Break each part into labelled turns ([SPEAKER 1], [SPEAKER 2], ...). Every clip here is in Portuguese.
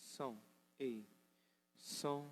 [SPEAKER 1] som, ei, som.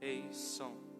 [SPEAKER 1] Ei, som.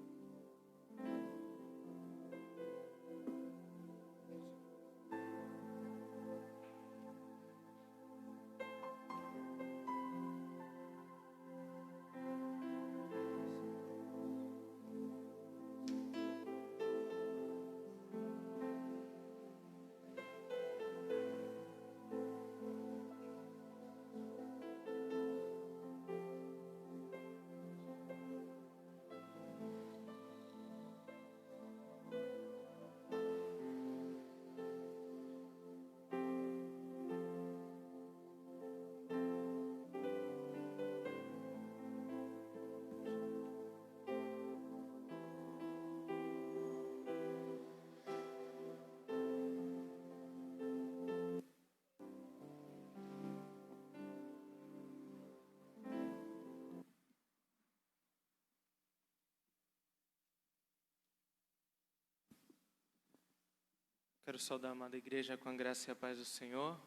[SPEAKER 1] Quero saudar a amada igreja com a graça e a paz do Senhor.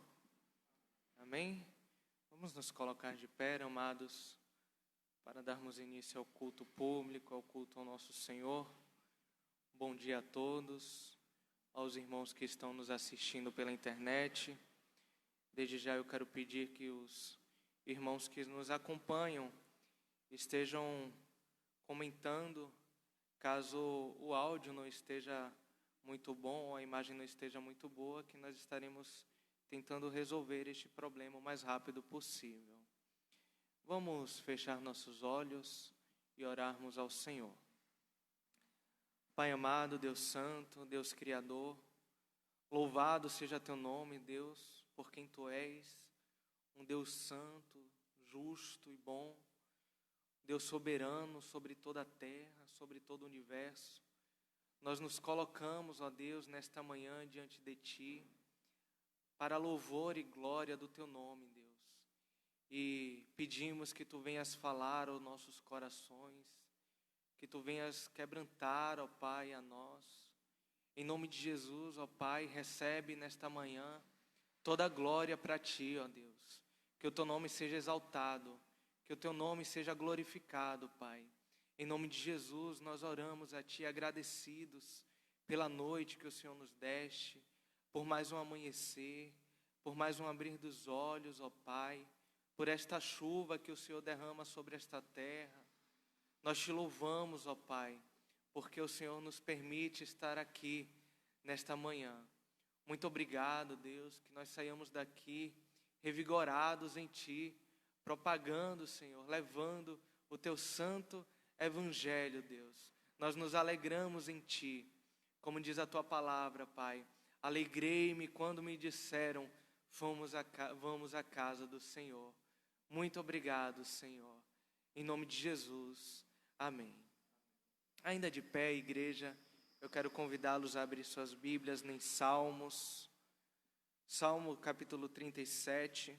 [SPEAKER 1] Amém? Vamos nos colocar de pé, amados, para darmos início ao culto público, ao culto ao nosso Senhor. Bom dia a todos, aos irmãos que estão nos assistindo pela internet. Desde já eu quero pedir que os irmãos que nos acompanham estejam comentando, caso o áudio não esteja muito bom, a imagem não esteja muito boa, que nós estaremos tentando resolver este problema o mais rápido possível. Vamos fechar nossos olhos e orarmos ao Senhor. Pai amado, Deus Santo, Deus Criador, louvado seja Teu nome, Deus, por quem Tu és, um Deus santo, justo e bom, Deus soberano sobre toda a terra, sobre todo o universo. Nós nos colocamos, ó Deus, nesta manhã diante de Ti, para louvor e glória do Teu nome, Deus. E pedimos que Tu venhas falar aos nossos corações, que Tu venhas quebrantar, ó Pai, a nós. Em nome de Jesus, ó Pai, recebe nesta manhã toda a glória para Ti, ó Deus. Que o Teu nome seja exaltado, que o Teu nome seja glorificado, Pai. Em nome de Jesus, nós oramos a Ti agradecidos pela noite que o Senhor nos deste, por mais um amanhecer, por mais um abrir dos olhos, ó Pai, por esta chuva que o Senhor derrama sobre esta terra. Nós Te louvamos, ó Pai, porque o Senhor nos permite estar aqui nesta manhã. Muito obrigado, Deus, que nós saiamos daqui revigorados em Ti, propagando, Senhor, levando o Teu santo Evangelho, Deus. Nós nos alegramos em Ti, como diz a Tua palavra, Pai. Alegrei-me quando me disseram, vamos à casa do Senhor. Muito obrigado, Senhor. Em nome de Jesus, amém. Ainda de pé, igreja, eu quero convidá-los a abrir suas Bíblias em Salmos. Salmo capítulo 37.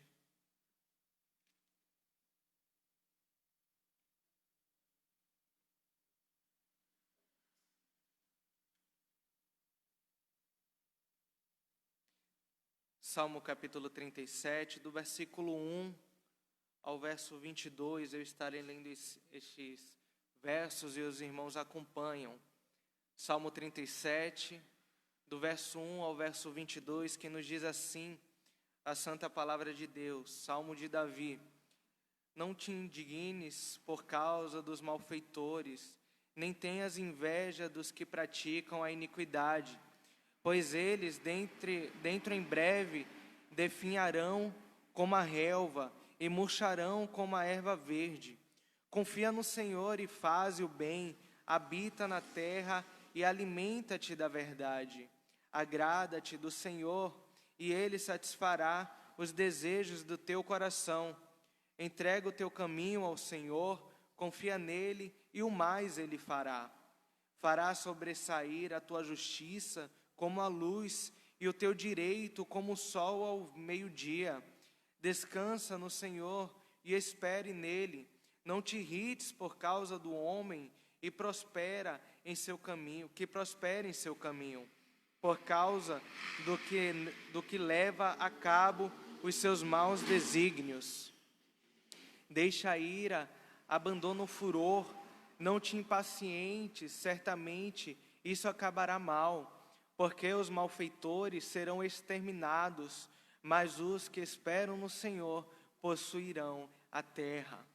[SPEAKER 1] Salmo capítulo 37, do versículo 1 ao verso 22, eu estarei lendo estes versos e os irmãos acompanham. Salmo 37, do verso 1 ao verso 22, que nos diz assim, a santa palavra de Deus, Salmo de Davi. Não te indignes por causa dos malfeitores, nem tenhas inveja dos que praticam a iniquidade, pois eles dentro em breve definharão como a relva e murcharão como a erva verde. Confia no Senhor e faze o bem, habita na terra e alimenta-te da verdade. Agrada-te do Senhor e Ele satisfará os desejos do teu coração. Entrega o teu caminho ao Senhor, confia nele e o mais Ele fará. Fará sobressair a tua justiça como a luz e o teu direito como o sol ao meio-dia. Descansa no Senhor e espere nele. Não te irrites por causa do homem e prospere em seu caminho, por causa do que leva a cabo os seus maus desígnios. Deixa a ira, abandona o furor, não te impacientes, certamente isso acabará mal, porque os malfeitores serão exterminados, mas os que esperam no Senhor possuirão a terra.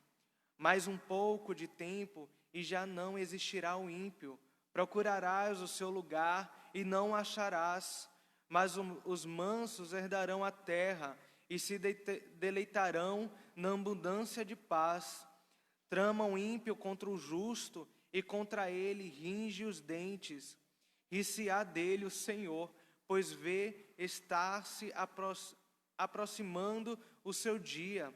[SPEAKER 1] Mais um pouco de tempo e já não existirá o ímpio. Procurarás o seu lugar e não o acharás, mas os mansos herdarão a terra e se deleitarão na abundância de paz. Trama o ímpio contra o justo e contra ele ringe os dentes. Ri-se-á dele o Senhor, pois vê estar-se aproximando o seu dia.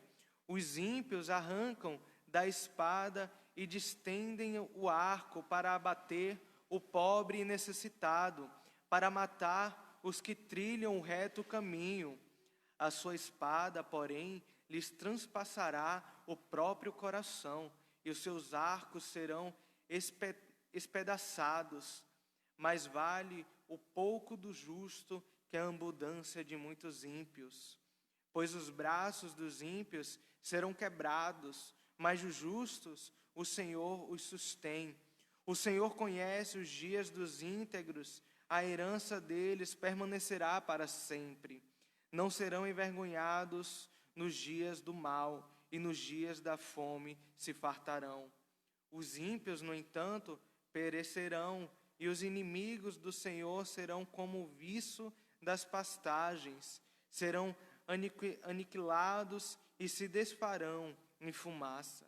[SPEAKER 1] Os ímpios arrancam da espada e distendem o arco para abater o pobre e necessitado, para matar os que trilham o reto caminho. A sua espada, porém, lhes transpassará o próprio coração, e os seus arcos serão espedaçados. Mais vale o pouco do justo que a abundância de muitos ímpios. Pois os braços dos ímpios serão quebrados, mas os justos o Senhor os sustém. O Senhor conhece os dias dos íntegros, a herança deles permanecerá para sempre. Não serão envergonhados nos dias do mal, e nos dias da fome se fartarão. Os ímpios, no entanto, perecerão, e os inimigos do Senhor serão como o viço das pastagens, serão aniquilados e se desfarão em fumaça.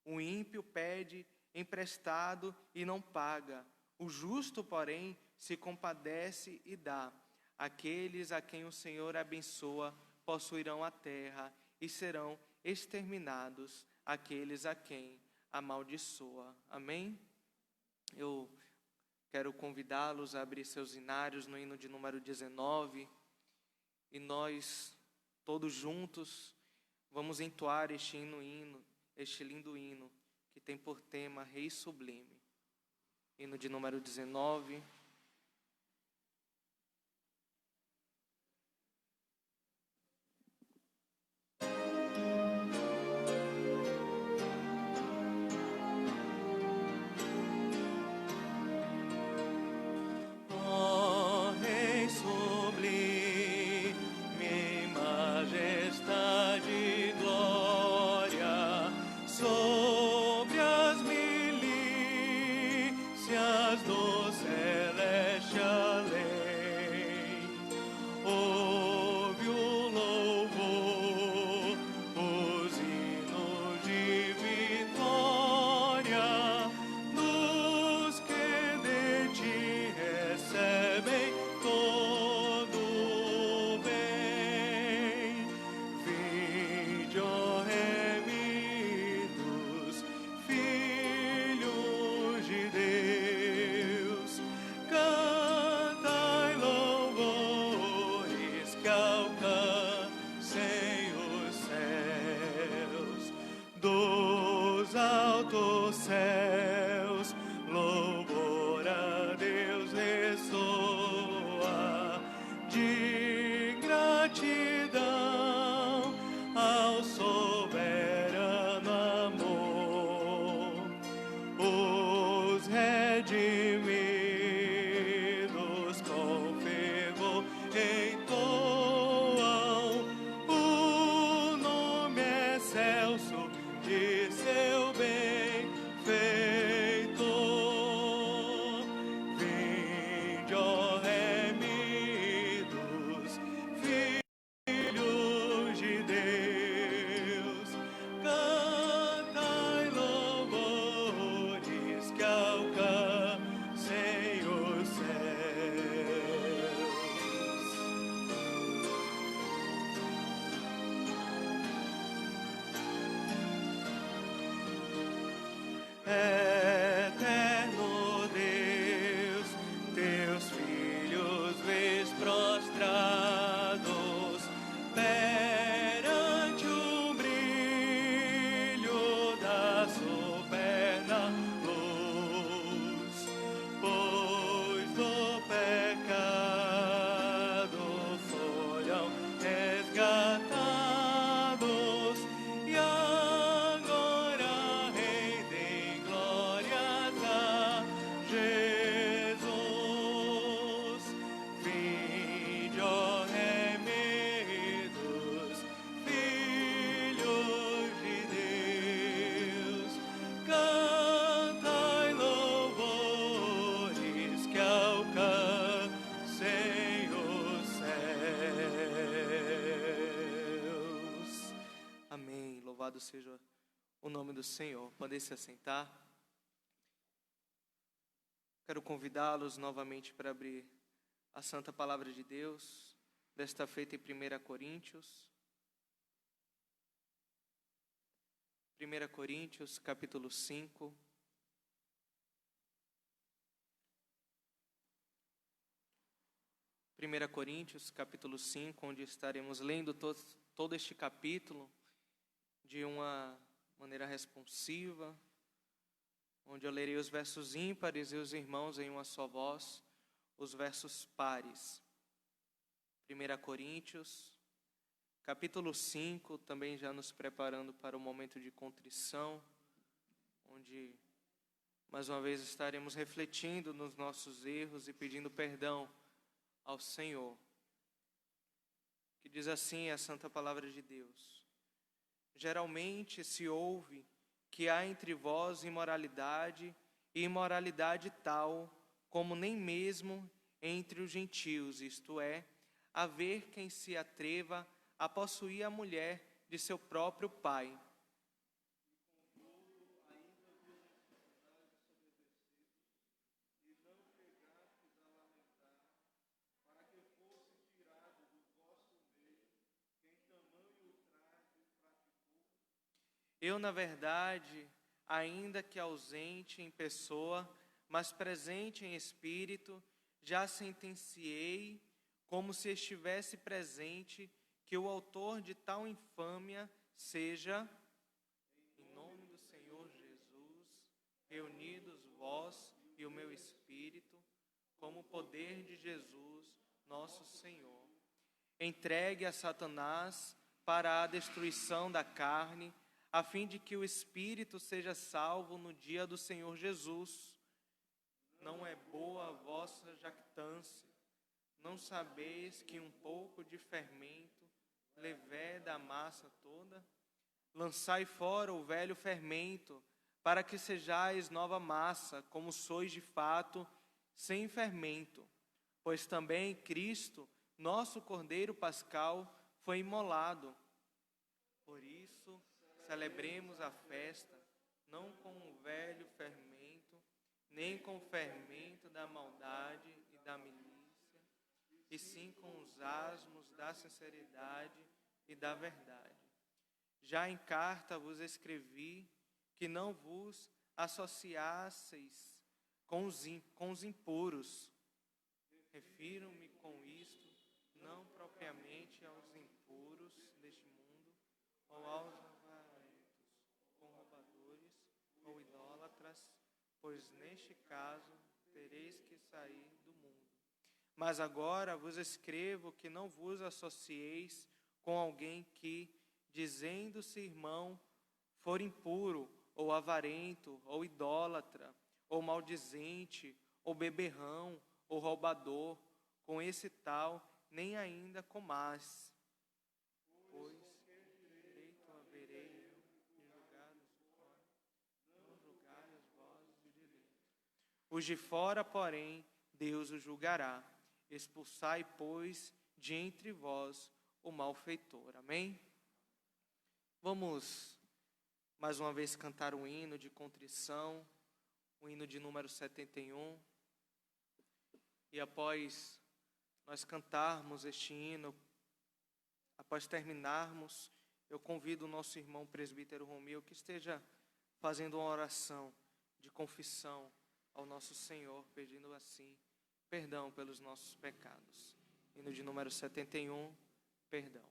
[SPEAKER 1] O ímpio pede emprestado e não paga, o justo, porém, se compadece e dá. Aqueles a quem o Senhor abençoa possuirão a terra e serão exterminados aqueles a quem amaldiçoa. Amém? Eu quero convidá-los a abrir seus hinários no hino de número 19 e nós, todos juntos, vamos entoar este lindo hino que tem por tema Rei Sublime. Hino de número 19. Louvado seja o nome do Senhor. Podem se assentar. Quero convidá-los novamente para abrir a Santa Palavra de Deus, desta feita em 1 Coríntios. 1 Coríntios, capítulo 5. Primeira Coríntios, capítulo 5, onde estaremos lendo todo este capítulo de uma maneira responsiva, onde eu lerei os versos ímpares e os irmãos em uma só voz, os versos pares. 1 Coríntios, capítulo 5, também já nos preparando para o momento de contrição, onde mais uma vez estaremos refletindo nos nossos erros e pedindo perdão ao Senhor. Que diz assim a Santa Palavra de Deus: geralmente se ouve que há entre vós imoralidade, e imoralidade tal como nem mesmo entre os gentios, isto é, haver quem se atreva a possuir a mulher de seu próprio pai. Eu, na verdade, ainda que ausente em pessoa, mas presente em espírito, já sentenciei, como se estivesse presente, que o autor de tal infâmia seja, em nome do Senhor Jesus, reunidos vós e o meu espírito, como o poder de Jesus, nosso Senhor, entregue a Satanás para a destruição da carne, a fim de que o espírito seja salvo no dia do Senhor Jesus. Não é boa a vossa jactância. Não sabeis que um pouco de fermento leveda a massa toda? Lançai fora o velho fermento, para que sejais nova massa, como sois de fato, sem fermento. Pois também Cristo, nosso Cordeiro Pascal, foi imolado. Por isso, celebremos a festa, não com o velho fermento, nem com o fermento da maldade e da milícia, e sim com os asmos da sinceridade e da verdade. Já em carta vos escrevi que não vos associasseis com os impuros. Refiro-me com isto não propriamente aos impuros deste mundo, ou aos avarentos, ou roubadores, ou idólatras, pois neste caso tereis que sair do mundo. Mas agora vos escrevo que não vos associeis com alguém que, dizendo-se irmão, for impuro, ou avarento, ou idólatra, ou maldizente, ou beberrão, ou roubador, com esse tal nem ainda comais. Pois direito haverei eu de julgar os de fora, não julgai vós os de dentro. Os de fora, porém, Deus os julgará. Expulsai, pois, de entre vós o malfeitor. Amém? Vamos mais uma vez cantar um hino de contrição, o hino de número 71. E após nós cantarmos este hino, após terminarmos, eu convido o nosso irmão presbítero Romeu que esteja fazendo uma oração de confissão ao nosso Senhor, pedindo assim perdão pelos nossos pecados. Hino de número 71, perdão.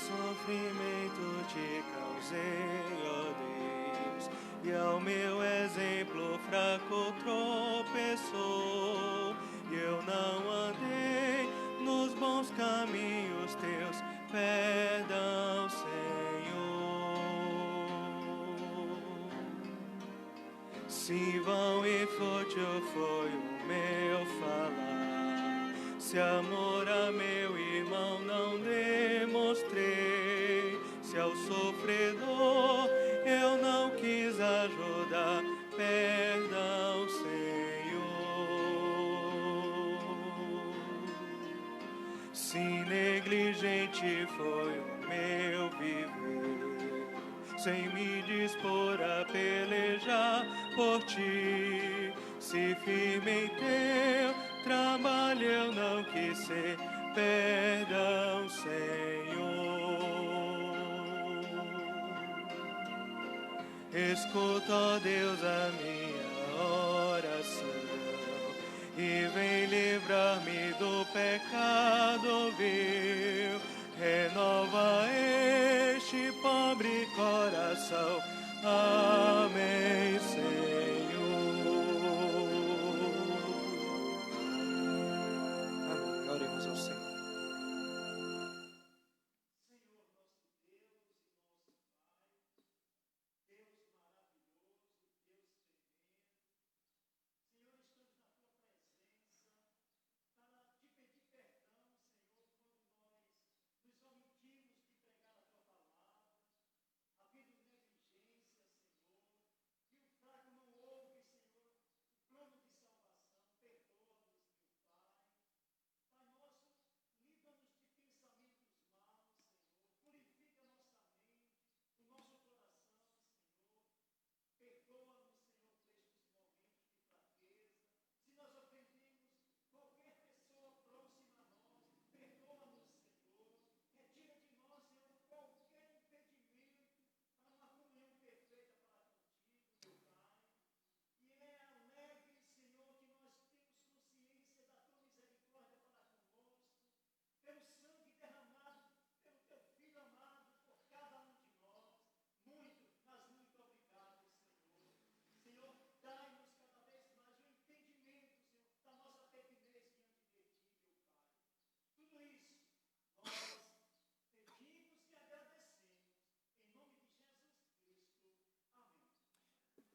[SPEAKER 1] Sofrimento te causei, ó Deus, e ao meu exemplo fraco tropeçou, e eu não andei nos bons caminhos teus, perdão, Senhor. Se vão e fútil foi o meu falar, se amor a meu irmão não demonstrei, se ao sofredor eu não quis ajudar, perdão, Senhor. Se negligente foi o meu viver, sem me dispor a pelejar por ti, se firme em teu trabalho eu não quis ser, perdão, Senhor. Escuta, ó Deus, a minha oração e vem livrar-me do pecado vil. Renova este pobre coração. Amém, Senhor. Amém. Oremos ao Senhor.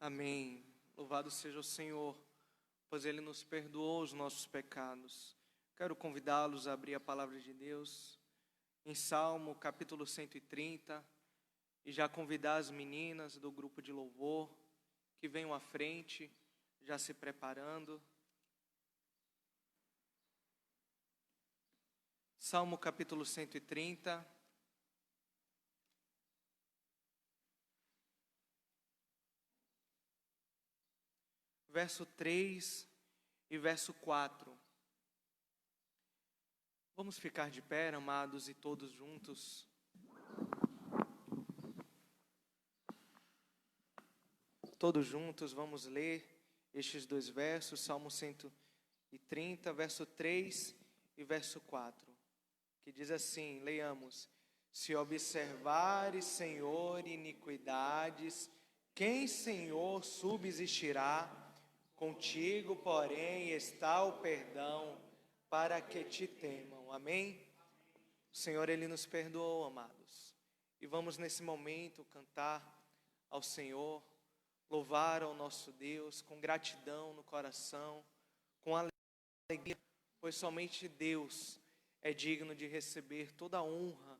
[SPEAKER 1] Amém. Louvado seja o Senhor, pois Ele nos perdoou os nossos pecados. Quero convidá-los a abrir a palavra de Deus em Salmo capítulo 130 e já convidar as meninas do grupo de louvor que venham à frente, já se preparando. Salmo capítulo 130. Verso 3 e verso 4. Vamos ficar de pé, amados, e todos juntos. Todos juntos vamos ler estes dois versos, Salmo 130, verso 3 e verso 4, que diz assim, leiamos: Se observares, Senhor, iniquidades, quem, Senhor, subsistirá? Contigo, porém, está o perdão, para que te temam. Amém? O Senhor, Ele nos perdoou, amados. E vamos nesse momento cantar ao Senhor, louvar ao nosso Deus, com gratidão no coração, com alegria, pois somente Deus é digno de receber toda a honra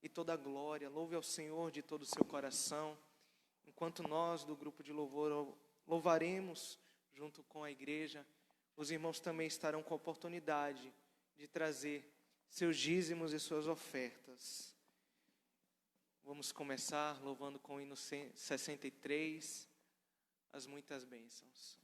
[SPEAKER 1] e toda a glória. Louve ao Senhor de todo o seu coração. Enquanto nós, do grupo de louvor, louvaremos junto com a igreja, os irmãos também estarão com a oportunidade de trazer seus dízimos e suas ofertas. Vamos começar louvando com o hino 63, as muitas bênçãos.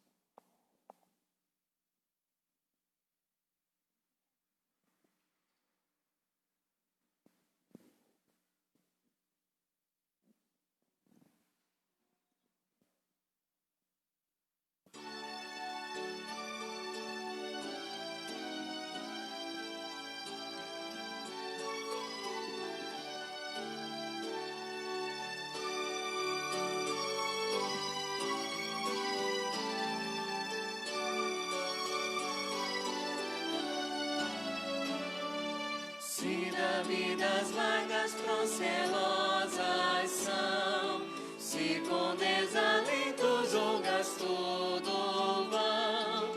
[SPEAKER 2] Se da vida as largas procelosas são, se com desalento julgas tudo vão,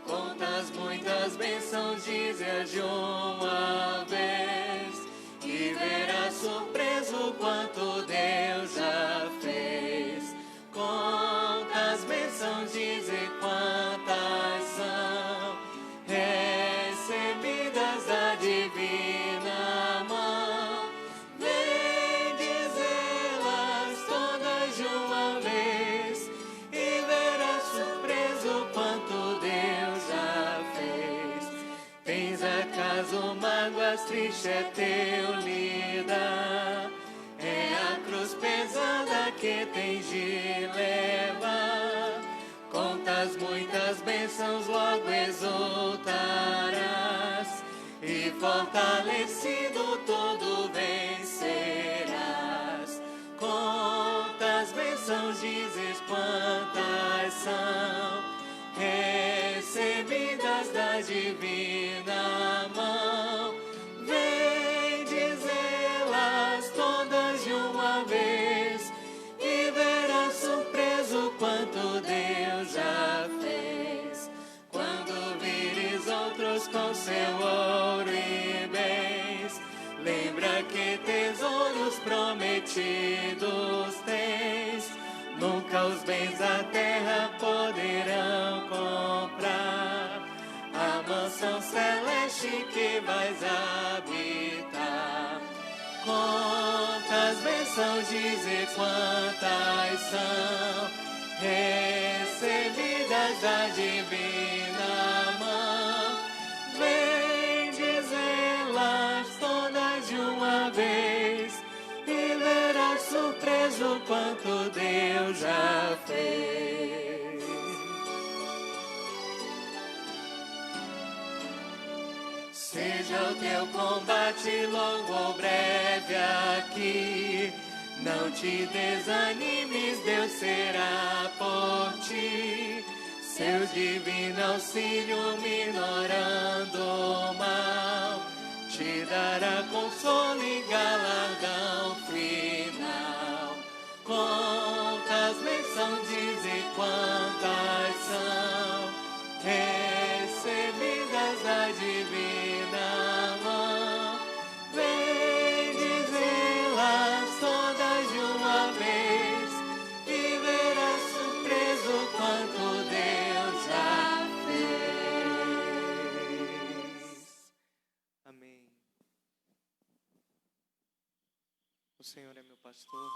[SPEAKER 2] contas muitas bênçãos dizes de uma vez, e verás surpreso quanto Deus já fez. Contas bênçãos dizes quantas são, recebidas da divina mão, vem dizê-las todas de uma vez, e verás surpreso quanto Deus já fez. Tens acaso mágoas, triste é teu lidar, é a cruz pesada que tens de levar. Contas muitas bênçãos, logo exultarás, e fortalecido todo vencerás. Contas bênçãos dizes quantas são, recebidas da divina mão, vem dizê-las todas de uma vez, e verás surpreso quanto Deus já fez. Quando vires outros com seu ouro e bens, lembra que tesouros prometidos tens. Nunca os bens da terra poderão comprar a mansão celeste que vais habitar. Quantas bênçãos dizer quantas são, recebidas da divina mão, vem dizê-las todas de uma vez, e verás surpreso quanto Deus já fez. Seja o teu combate longo ou breve aqui, não te desanimes, Deus será por ti. Seu divino auxílio minorando o mal, te dará consolo e galardão final. Quantas bênçãos diz e
[SPEAKER 1] O Senhor é meu pastor.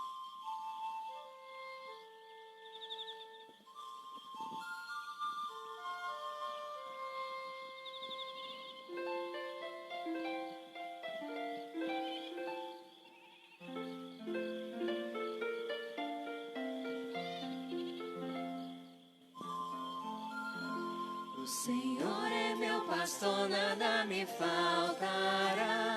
[SPEAKER 2] O Senhor é meu pastor, nada me faltará.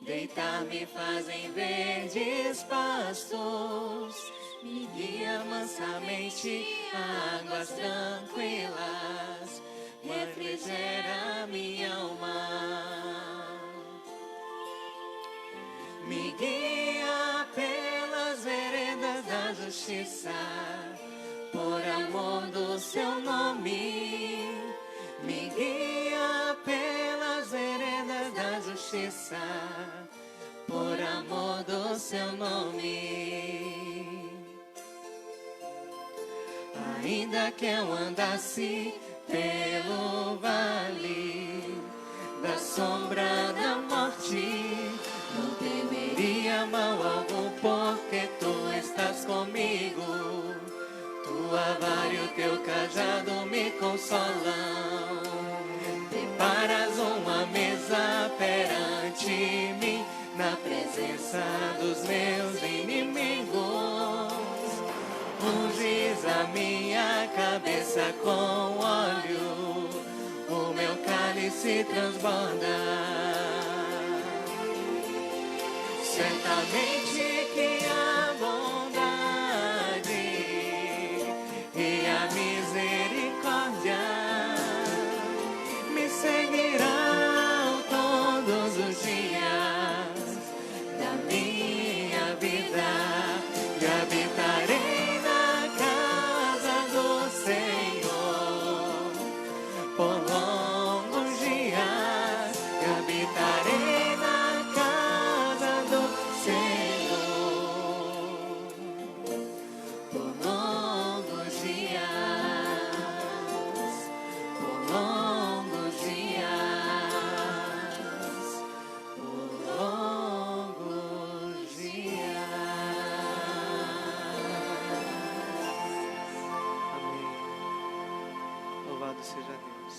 [SPEAKER 2] Deitar-me faz em verdes pastos, me guia mansamente a águas tranquilas, refrigera minha alma. Me guia pelas veredas da justiça, por amor do seu nome. Me guia pelas veredas da justiça, por amor do seu nome. Ainda que eu andasse pelo vale da sombra da morte, não temeria mal algum, porque tu estás comigo. Tua vara e o teu cajado me consolam. Preparas uma mesa perante mim, na presença dos meus inimigos. Unges a minha cabeça com óleo, o meu cálice transborda. Certamente que a bondade e a misericórdia me seguirão todos os dias da minha vida, e habitarei na casa do Senhor por longos dias, e habitarei na casa do Senhor por longos dias, por longos dias, por longos dias.
[SPEAKER 1] Amém. Louvado seja Deus.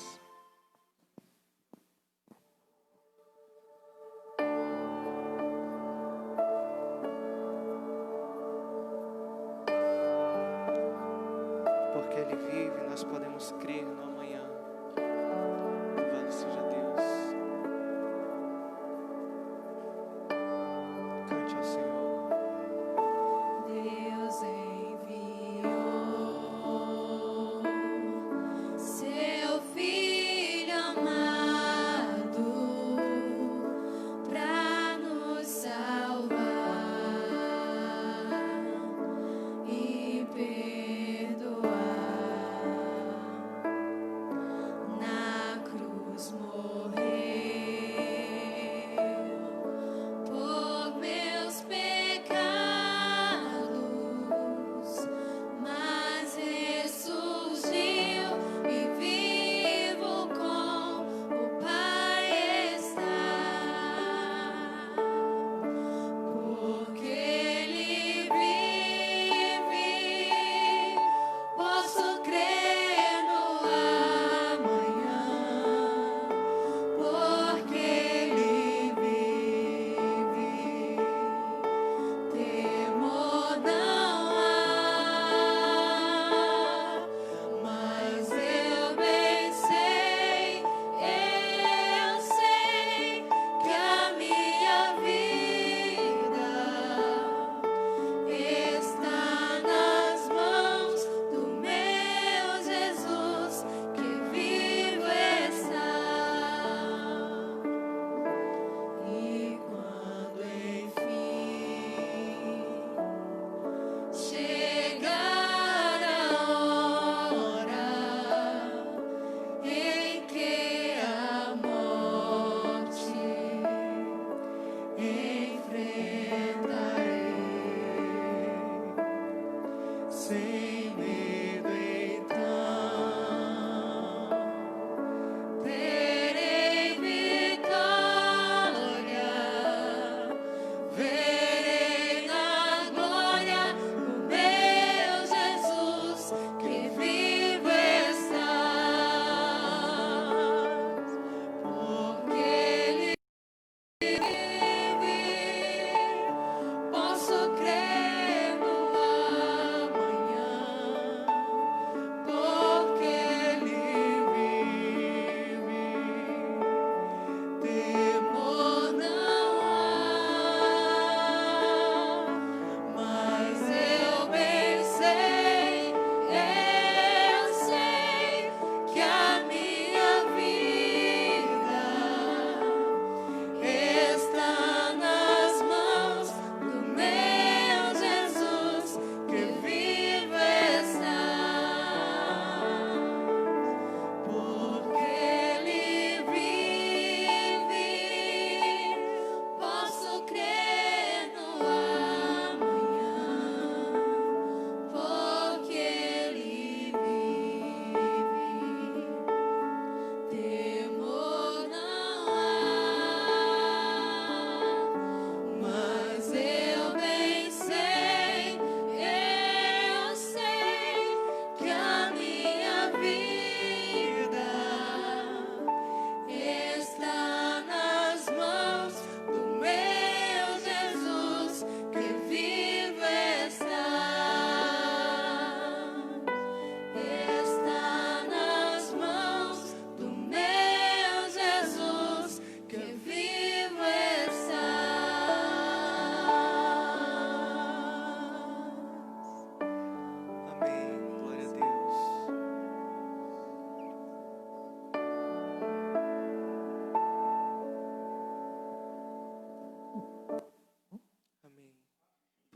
[SPEAKER 1] Porque Ele vive, nós podemos crer no amanhã. Louvado seja Deus. Cante ao Senhor.
[SPEAKER 2] Deus enviou seu Filho amado pra nos salvar e perdoar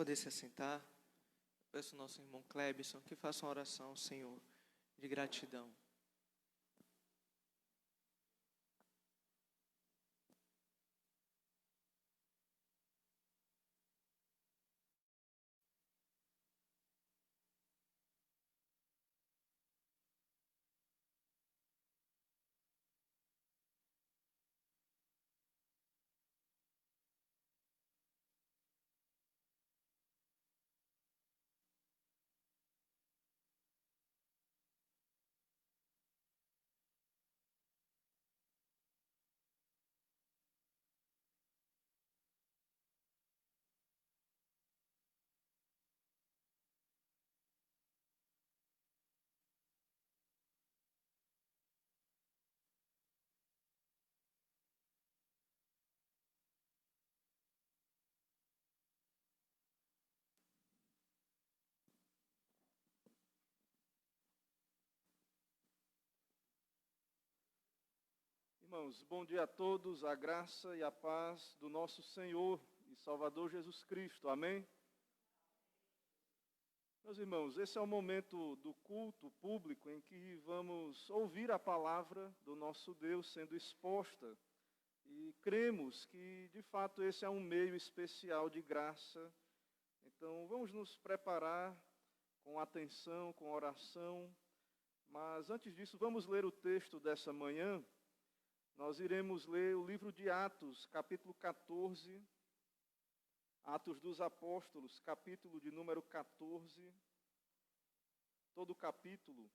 [SPEAKER 1] poder se assentar, peço ao nosso irmão Clebson que faça uma oração ao Senhor de gratidão.
[SPEAKER 3] Irmãos, bom dia a todos, a graça e a paz do nosso Senhor e Salvador Jesus Cristo, amém? Meus irmãos, esse é o momento do culto público em que vamos ouvir a palavra do nosso Deus sendo exposta e cremos que, de fato, esse é um meio especial de graça. Então, vamos nos preparar com atenção, com oração, mas antes disso, vamos ler o texto dessa manhã. Nós iremos ler o livro de Atos, capítulo 14, Atos dos Apóstolos, capítulo de número 14, todo o capítulo,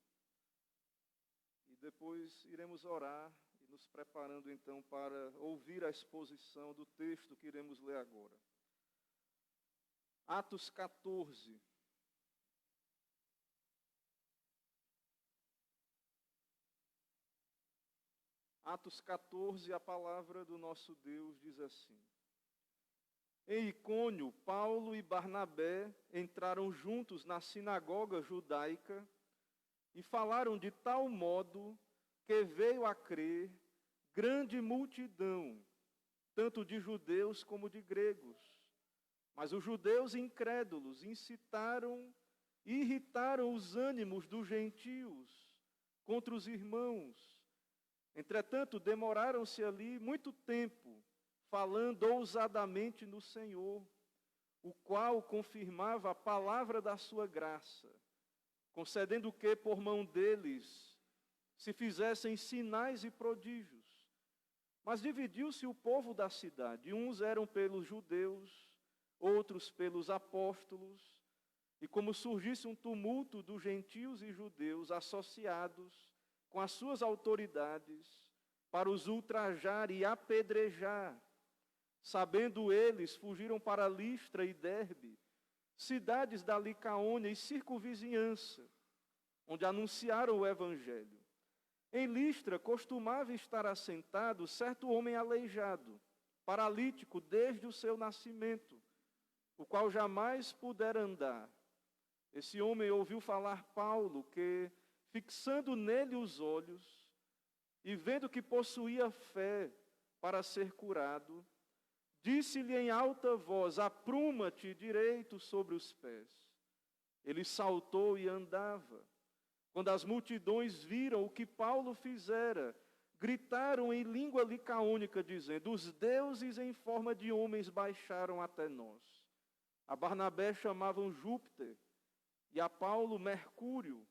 [SPEAKER 3] e depois iremos orar e nos preparando então para ouvir a exposição do texto que iremos ler agora. Atos 14. Atos 14, a palavra do nosso Deus diz assim: Em Icônio, Paulo e Barnabé entraram juntos na sinagoga judaica e falaram de tal modo que veio a crer grande multidão, tanto de judeus como de gregos. Mas os judeus incrédulos incitaram e irritaram os ânimos dos gentios contra os irmãos. Entretanto, demoraram-se ali muito tempo, falando ousadamente no Senhor, o qual confirmava a palavra da sua graça, concedendo que, por mão deles, se fizessem sinais e prodígios. Mas dividiu-se o povo da cidade, uns eram pelos judeus, outros pelos apóstolos, e como surgisse um tumulto dos gentios e judeus associados com as suas autoridades, para os ultrajar e apedrejar. Sabendo eles, fugiram para Listra e Derbe, cidades da Licaônia e circunvizinhança, onde anunciaram o Evangelho. Em Listra costumava estar assentado certo homem aleijado, paralítico desde o seu nascimento, o qual jamais pudera andar. Esse homem ouviu falar Paulo, que, fixando nele os olhos, e vendo que possuía fé para ser curado, disse-lhe em alta voz: apruma-te direito sobre os pés. Ele saltou e andava. Quando as multidões viram o que Paulo fizera, gritaram em língua licaônica, dizendo: os deuses em forma de homens baixaram até nós. A Barnabé chamavam Júpiter e a Paulo Mercúrio,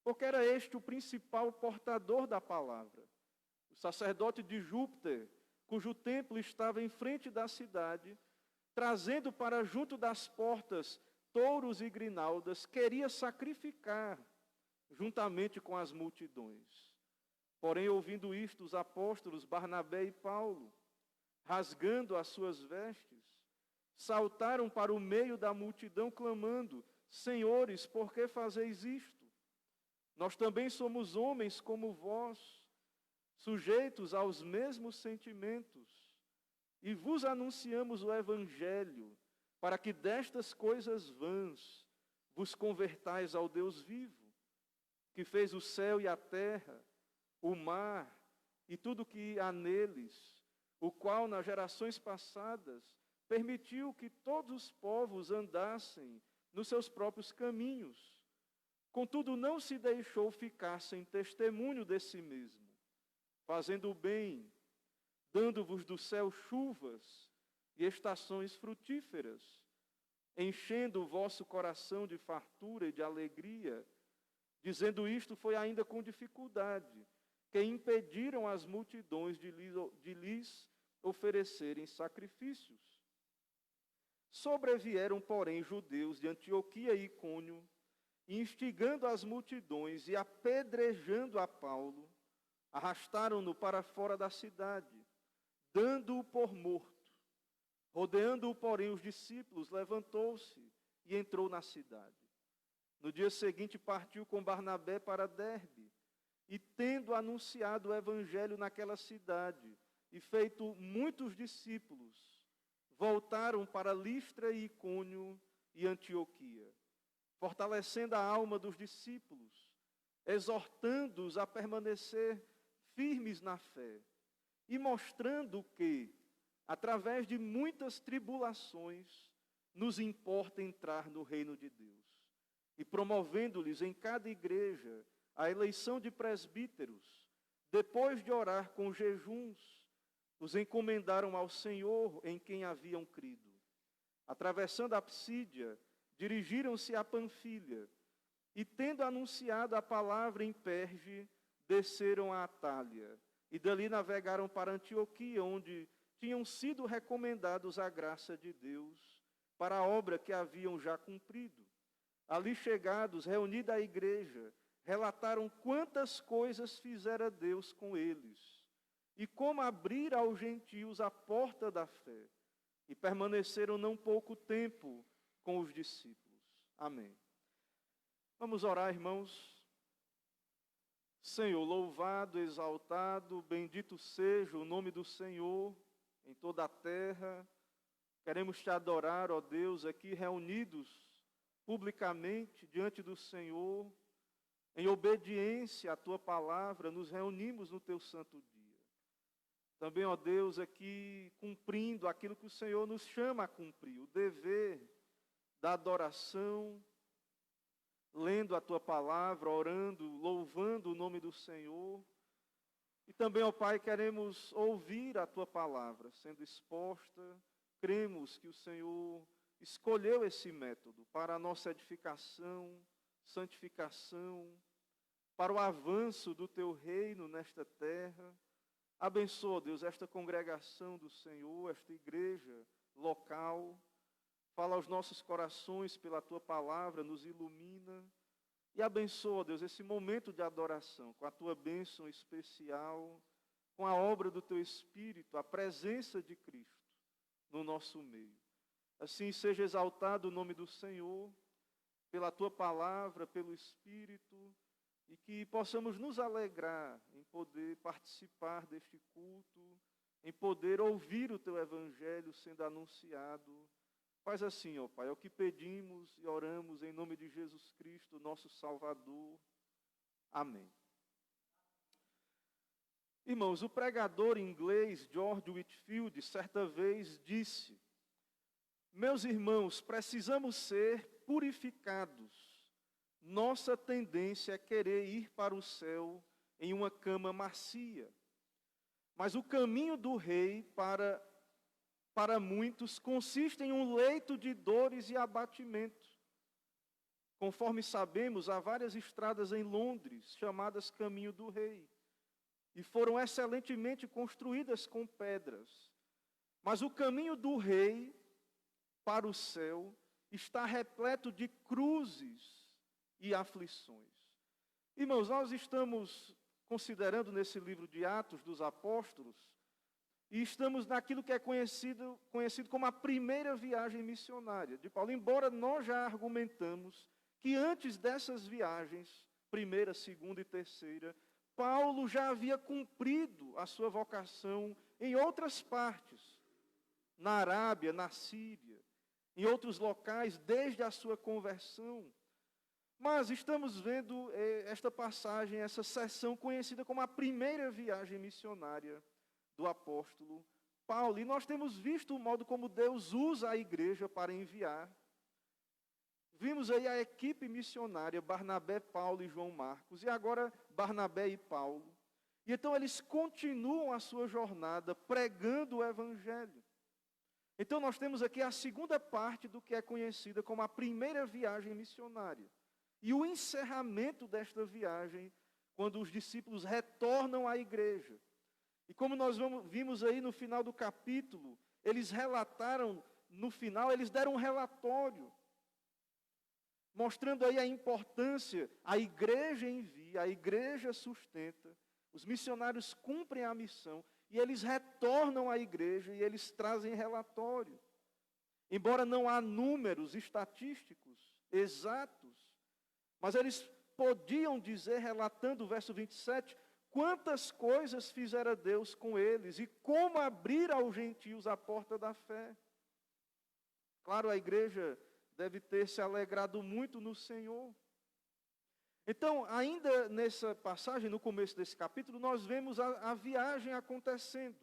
[SPEAKER 3] porque era este o principal portador da palavra. O sacerdote de Júpiter, cujo templo estava em frente da cidade, trazendo para junto das portas touros e grinaldas, queria sacrificar juntamente com as multidões. Porém, ouvindo isto, os apóstolos Barnabé e Paulo, rasgando as suas vestes, saltaram para o meio da multidão, clamando: Senhores, por que fazeis isto? Nós também somos homens como vós, sujeitos aos mesmos sentimentos, e vos anunciamos o Evangelho, para que destas coisas vãs vos convertais ao Deus vivo, que fez o céu e a terra, o mar e tudo o que há neles, o qual nas gerações passadas permitiu que todos os povos andassem nos seus próprios caminhos. Contudo, não se deixou ficar sem testemunho de si mesmo, fazendo o bem, dando-vos do céu chuvas e estações frutíferas, enchendo o vosso coração de fartura e de alegria. Dizendo isto, foi ainda com dificuldade, que impediram as multidões de lhes oferecerem sacrifícios. Sobrevieram, porém, judeus de Antioquia e Icônio, instigando as multidões e apedrejando a Paulo, arrastaram-no para fora da cidade, dando-o por morto. Rodeando-o, porém, os discípulos, levantou-se e entrou na cidade. No dia seguinte partiu com Barnabé para Derbe, e tendo anunciado o evangelho naquela cidade, e feito muitos discípulos, voltaram para Listra e Icônio e Antioquia, fortalecendo a alma dos discípulos, exortando-os a permanecer firmes na fé, e mostrando que, através de muitas tribulações, nos importa entrar no reino de Deus. E promovendo-lhes em cada igreja a eleição de presbíteros, depois de orar com jejuns, os encomendaram ao Senhor em quem haviam crido. Atravessando a Psídia, dirigiram-se a Panfilha, e tendo anunciado a palavra em Perge, desceram a Atália, e dali navegaram para Antioquia, onde tinham sido recomendados à graça de Deus, para a obra que haviam já cumprido. Ali chegados, reunida a igreja, relataram quantas coisas fizera Deus com eles, e como abrir aos gentios a porta da fé, e permaneceram não pouco tempo com os discípulos. Amém. Vamos orar, irmãos. Senhor, louvado, exaltado, bendito seja o nome do Senhor em toda a terra. Queremos te adorar, ó Deus, aqui reunidos publicamente diante do Senhor, em obediência à tua palavra, nos reunimos no teu santo dia. Também, ó Deus, aqui cumprindo aquilo que o Senhor nos chama a cumprir, o dever da adoração, lendo a tua palavra, orando, louvando o nome do Senhor. E também, ó Pai, queremos ouvir a tua palavra sendo exposta. Cremos que o Senhor escolheu esse método para a nossa edificação, santificação, para o avanço do teu reino nesta terra. Abençoa, Deus, esta congregação do Senhor, esta igreja local. Fala aos nossos corações pela tua palavra, nos ilumina. E abençoa, Deus, esse momento de adoração, com a tua bênção especial, com a obra do teu Espírito, a presença de Cristo no nosso meio. Assim seja exaltado o nome do Senhor, pela tua palavra, pelo Espírito, e que possamos nos alegrar em poder participar deste culto, em poder ouvir o teu evangelho sendo anunciado. Faz assim, ó Pai, é o que pedimos e oramos em nome de Jesus Cristo, nosso Salvador. Amém. Irmãos, o pregador inglês George Whitefield, certa vez disse: meus irmãos, precisamos ser purificados. Nossa tendência é querer ir para o céu em uma cama macia. Mas o caminho do rei para muitos consiste em um leito de dores e abatimento. Conforme sabemos, há várias estradas em Londres chamadas Caminho do Rei, e foram excelentemente construídas com pedras. Mas o caminho do rei para o céu está repleto de cruzes e aflições. Irmãos, nós estamos considerando nesse livro de Atos dos Apóstolos, e estamos naquilo que é conhecido como a primeira viagem missionária de Paulo. Embora nós já argumentamos que antes dessas viagens, primeira, segunda e terceira, Paulo já havia cumprido a sua vocação em outras partes, na Arábia, na Síria, em outros locais, desde a sua conversão. Mas estamos vendo esta passagem, essa sessão conhecida como a primeira viagem missionária do apóstolo Paulo, e nós temos visto o modo como Deus usa a igreja para enviar. Vimos aí a equipe missionária, Barnabé, Paulo e João Marcos, e agora Barnabé e Paulo. E então eles continuam a sua jornada pregando o Evangelho. Então nós temos aqui a segunda parte do que é conhecida como a primeira viagem missionária. E o encerramento desta viagem, quando os discípulos retornam à igreja. E como nós vimos aí no final do capítulo, eles relataram, no final, eles deram um relatório, mostrando aí a importância, a igreja envia, a igreja sustenta, os missionários cumprem a missão, e eles retornam à igreja e eles trazem relatório. Embora não há números estatísticos exatos, mas eles podiam dizer, relatando o verso 27, quantas coisas fizera Deus com eles e como abrir aos gentios a porta da fé. Claro, a igreja deve ter se alegrado muito no Senhor. Então, ainda nessa passagem, no começo desse capítulo, nós vemos a viagem acontecendo.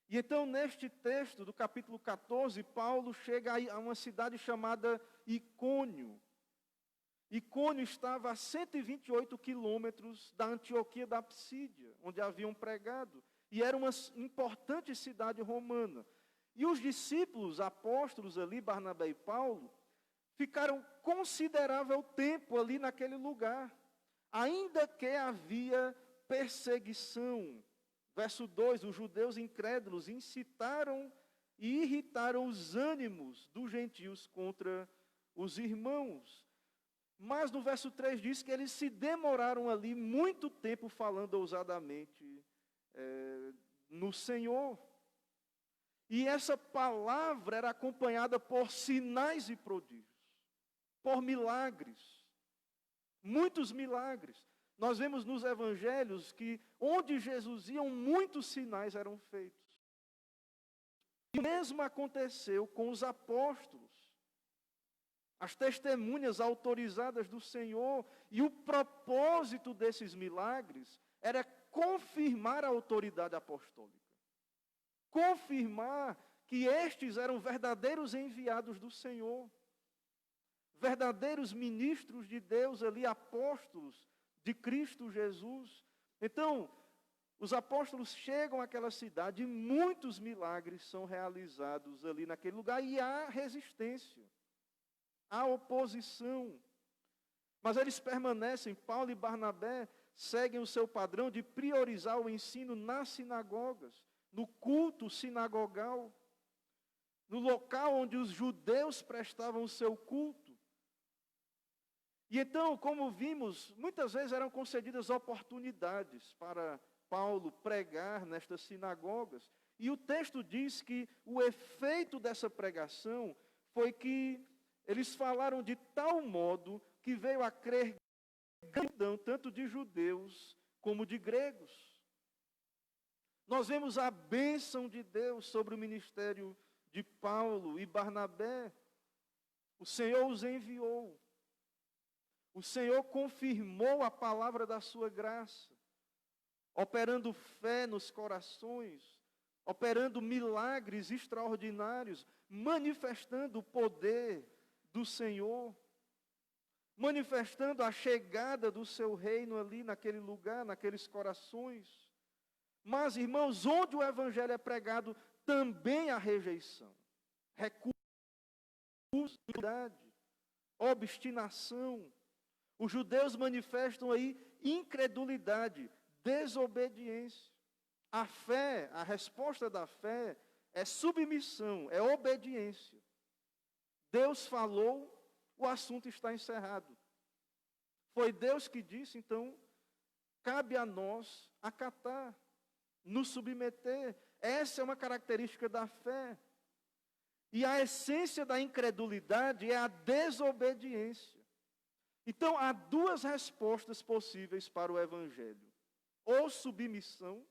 [SPEAKER 3] E então, neste texto do capítulo 14, Paulo chega a uma cidade chamada Icônio. Icônio estava a 128 quilômetros da Antioquia da Psídia, onde haviam pregado. E era uma importante cidade romana. E os discípulos, apóstolos ali, Barnabé e Paulo, ficaram considerável tempo ali naquele lugar, ainda que havia perseguição. Verso 2, os judeus incrédulos incitaram e irritaram os ânimos dos gentios contra os irmãos. Mas no verso 3 diz que eles se demoraram ali muito tempo falando ousadamente no Senhor. E essa palavra era acompanhada por sinais e prodígios, por milagres, muitos milagres. Nós vemos nos evangelhos que onde Jesus ia, muitos sinais eram feitos. E o mesmo aconteceu com os apóstolos, as testemunhas autorizadas do Senhor, e o propósito desses milagres era confirmar a autoridade apostólica. Confirmar que estes eram verdadeiros enviados do Senhor, verdadeiros ministros de Deus ali, apóstolos de Cristo Jesus. Então, os apóstolos chegam àquela cidade e muitos milagres são realizados ali naquele lugar e há resistência, há oposição. Mas eles permanecem, Paulo e Barnabé seguem o seu padrão de priorizar o ensino nas sinagogas, no culto sinagogal, no local onde os judeus prestavam o seu culto. E então, como vimos, muitas vezes eram concedidas oportunidades para Paulo pregar nestas sinagogas. E o texto diz que o efeito dessa pregação foi que eles falaram de tal modo que veio a crer gratidão tanto de judeus como de gregos. Nós vemos a bênção de Deus sobre o ministério de Paulo e Barnabé. O Senhor os enviou. O Senhor confirmou a palavra da sua graça, operando fé nos corações, operando milagres extraordinários, manifestando o poder do Senhor, manifestando a chegada do seu reino ali naquele lugar, naqueles corações. Mas, irmãos, onde o evangelho é pregado, também há rejeição, recusa, obstinação. Os judeus manifestam aí incredulidade, desobediência. A fé, a resposta da fé é submissão, é obediência. Deus falou, o assunto está encerrado. Foi Deus que disse, então, cabe a nós acatar, nos submeter. Essa é uma característica da fé. E a essência da incredulidade é a desobediência. Então, há duas respostas possíveis para o evangelho. Ou submissão,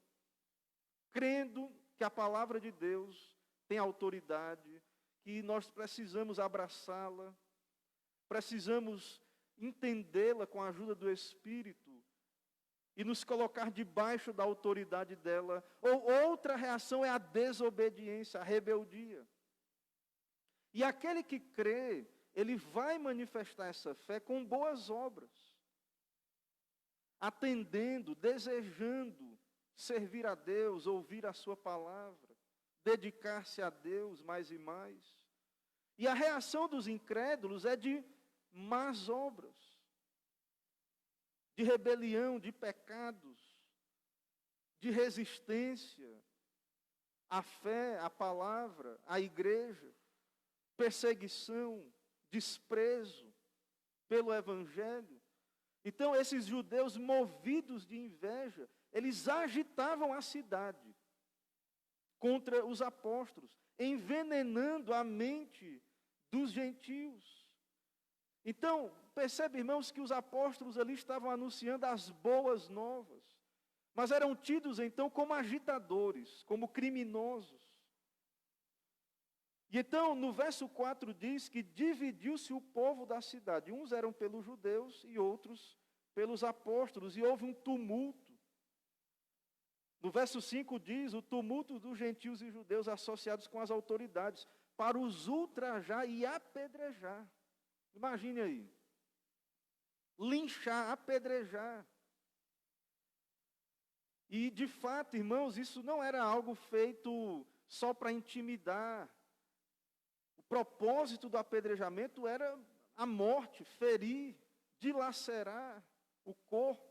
[SPEAKER 3] crendo que a palavra de Deus tem autoridade, que nós precisamos abraçá-la, precisamos entendê-la com a ajuda do Espírito, e nos colocar debaixo da autoridade dela. Ou outra reação é a desobediência, a rebeldia. E aquele que crê, ele vai manifestar essa fé com boas obras, atendendo, desejando servir a Deus, ouvir a sua palavra, dedicar-se a Deus mais e mais. E a reação dos incrédulos é de más obras, de rebelião, de pecados, de resistência à fé, à palavra, à igreja, perseguição, desprezo pelo Evangelho. Então, esses judeus movidos de inveja, eles agitavam a cidade contra os apóstolos, envenenando a mente dos gentios. Então, percebe, irmãos, que os apóstolos ali estavam anunciando as boas novas, mas eram tidos então como agitadores, como criminosos. E então, no verso 4 diz que dividiu-se o povo da cidade. Uns eram pelos judeus e outros pelos apóstolos, e houve um tumulto. No verso 5 diz, o tumulto dos gentios e judeus associados com as autoridades, para os ultrajar e apedrejar. Imagine aí. Linchar, apedrejar. E, de fato, irmãos, isso não era algo feito só para intimidar. O propósito do apedrejamento era a morte, ferir, dilacerar o corpo,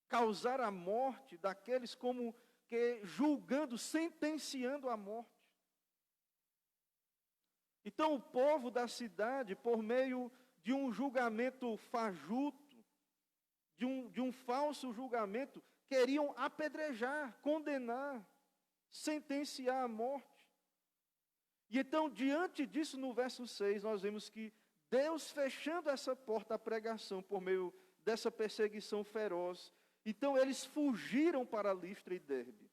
[SPEAKER 3] causar a morte daqueles como que julgando, sentenciando a morte. Então o povo da cidade, por meio de um julgamento fajuto, de um falso julgamento, queriam apedrejar, condenar, sentenciar a morte. E então, diante disso, no verso 6, nós vemos que Deus fechando essa porta à pregação por meio dessa perseguição feroz, então eles fugiram para Listra e Derbe,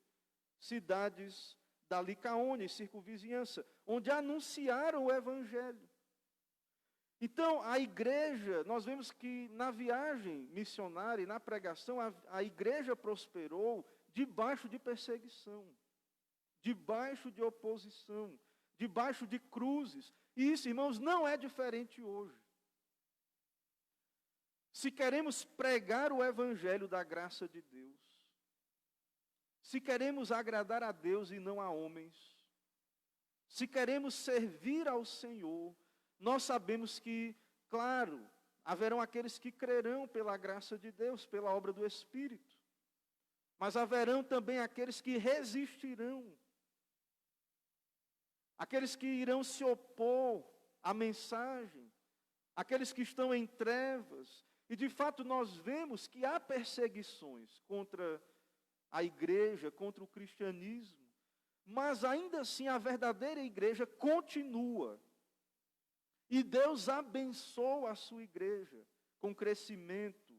[SPEAKER 3] cidades da Licaônia e circunvizinhança, onde anunciaram o Evangelho. Então, a igreja, nós vemos que na viagem missionária e na pregação, a igreja prosperou debaixo de perseguição, debaixo de oposição, debaixo de cruzes. E isso, irmãos, não é diferente hoje. Se queremos pregar o Evangelho da graça de Deus, se queremos agradar a Deus e não a homens, se queremos servir ao Senhor, nós sabemos que, claro, haverão aqueles que crerão pela graça de Deus, pela obra do Espírito, mas haverão também aqueles que resistirão, aqueles que irão se opor à mensagem, aqueles que estão em trevas. E de fato nós vemos que há perseguições contra a igreja, contra o cristianismo, mas ainda assim a verdadeira igreja continua. E Deus abençoa a sua igreja com crescimento,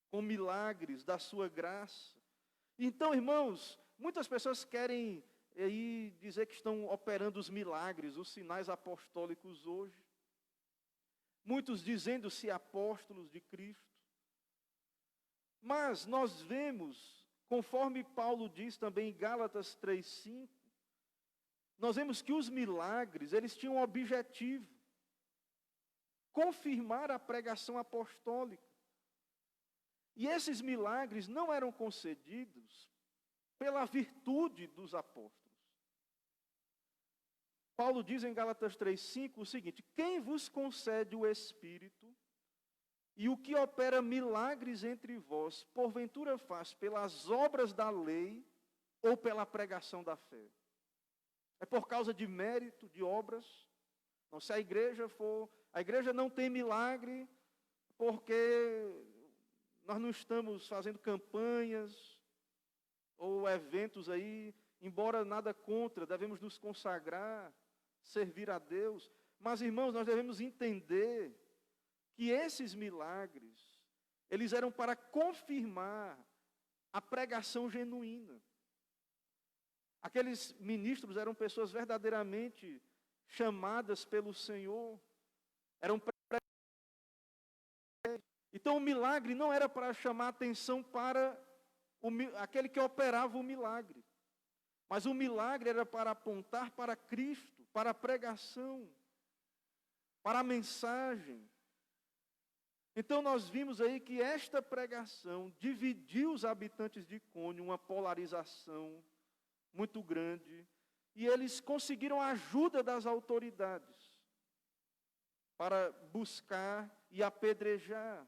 [SPEAKER 3] com milagres da sua graça. Então, irmãos, muitas pessoas querem aí dizer que estão operando os milagres, os sinais apostólicos hoje. Muitos dizendo-se apóstolos de Cristo. Mas nós vemos, conforme Paulo diz também em Gálatas 3:5, nós vemos que os milagres, eles tinham um objetivo: confirmar a pregação apostólica. E esses milagres não eram concedidos pela virtude dos apóstolos. Paulo diz em Gálatas 3:5 o seguinte: quem vos concede o Espírito e o que opera milagres entre vós, porventura faz pelas obras da lei ou pela pregação da fé? É por causa de mérito, de obras? Não, se a igreja não tem milagre porque nós não estamos fazendo campanhas ou eventos aí, embora nada contra, devemos nos consagrar, servir a Deus. Mas, irmãos, nós devemos entender que esses milagres, eles eram para confirmar a pregação genuína. Aqueles ministros eram pessoas verdadeiramente chamadas pelo Senhor, eram. Então Então o milagre não era para chamar atenção para aquele que operava o milagre. Mas o milagre era para apontar para Cristo, para a pregação, para a mensagem. Então nós vimos aí que esta pregação dividiu os habitantes de Icônio, uma polarização muito grande, e eles conseguiram a ajuda das autoridades para buscar e apedrejar.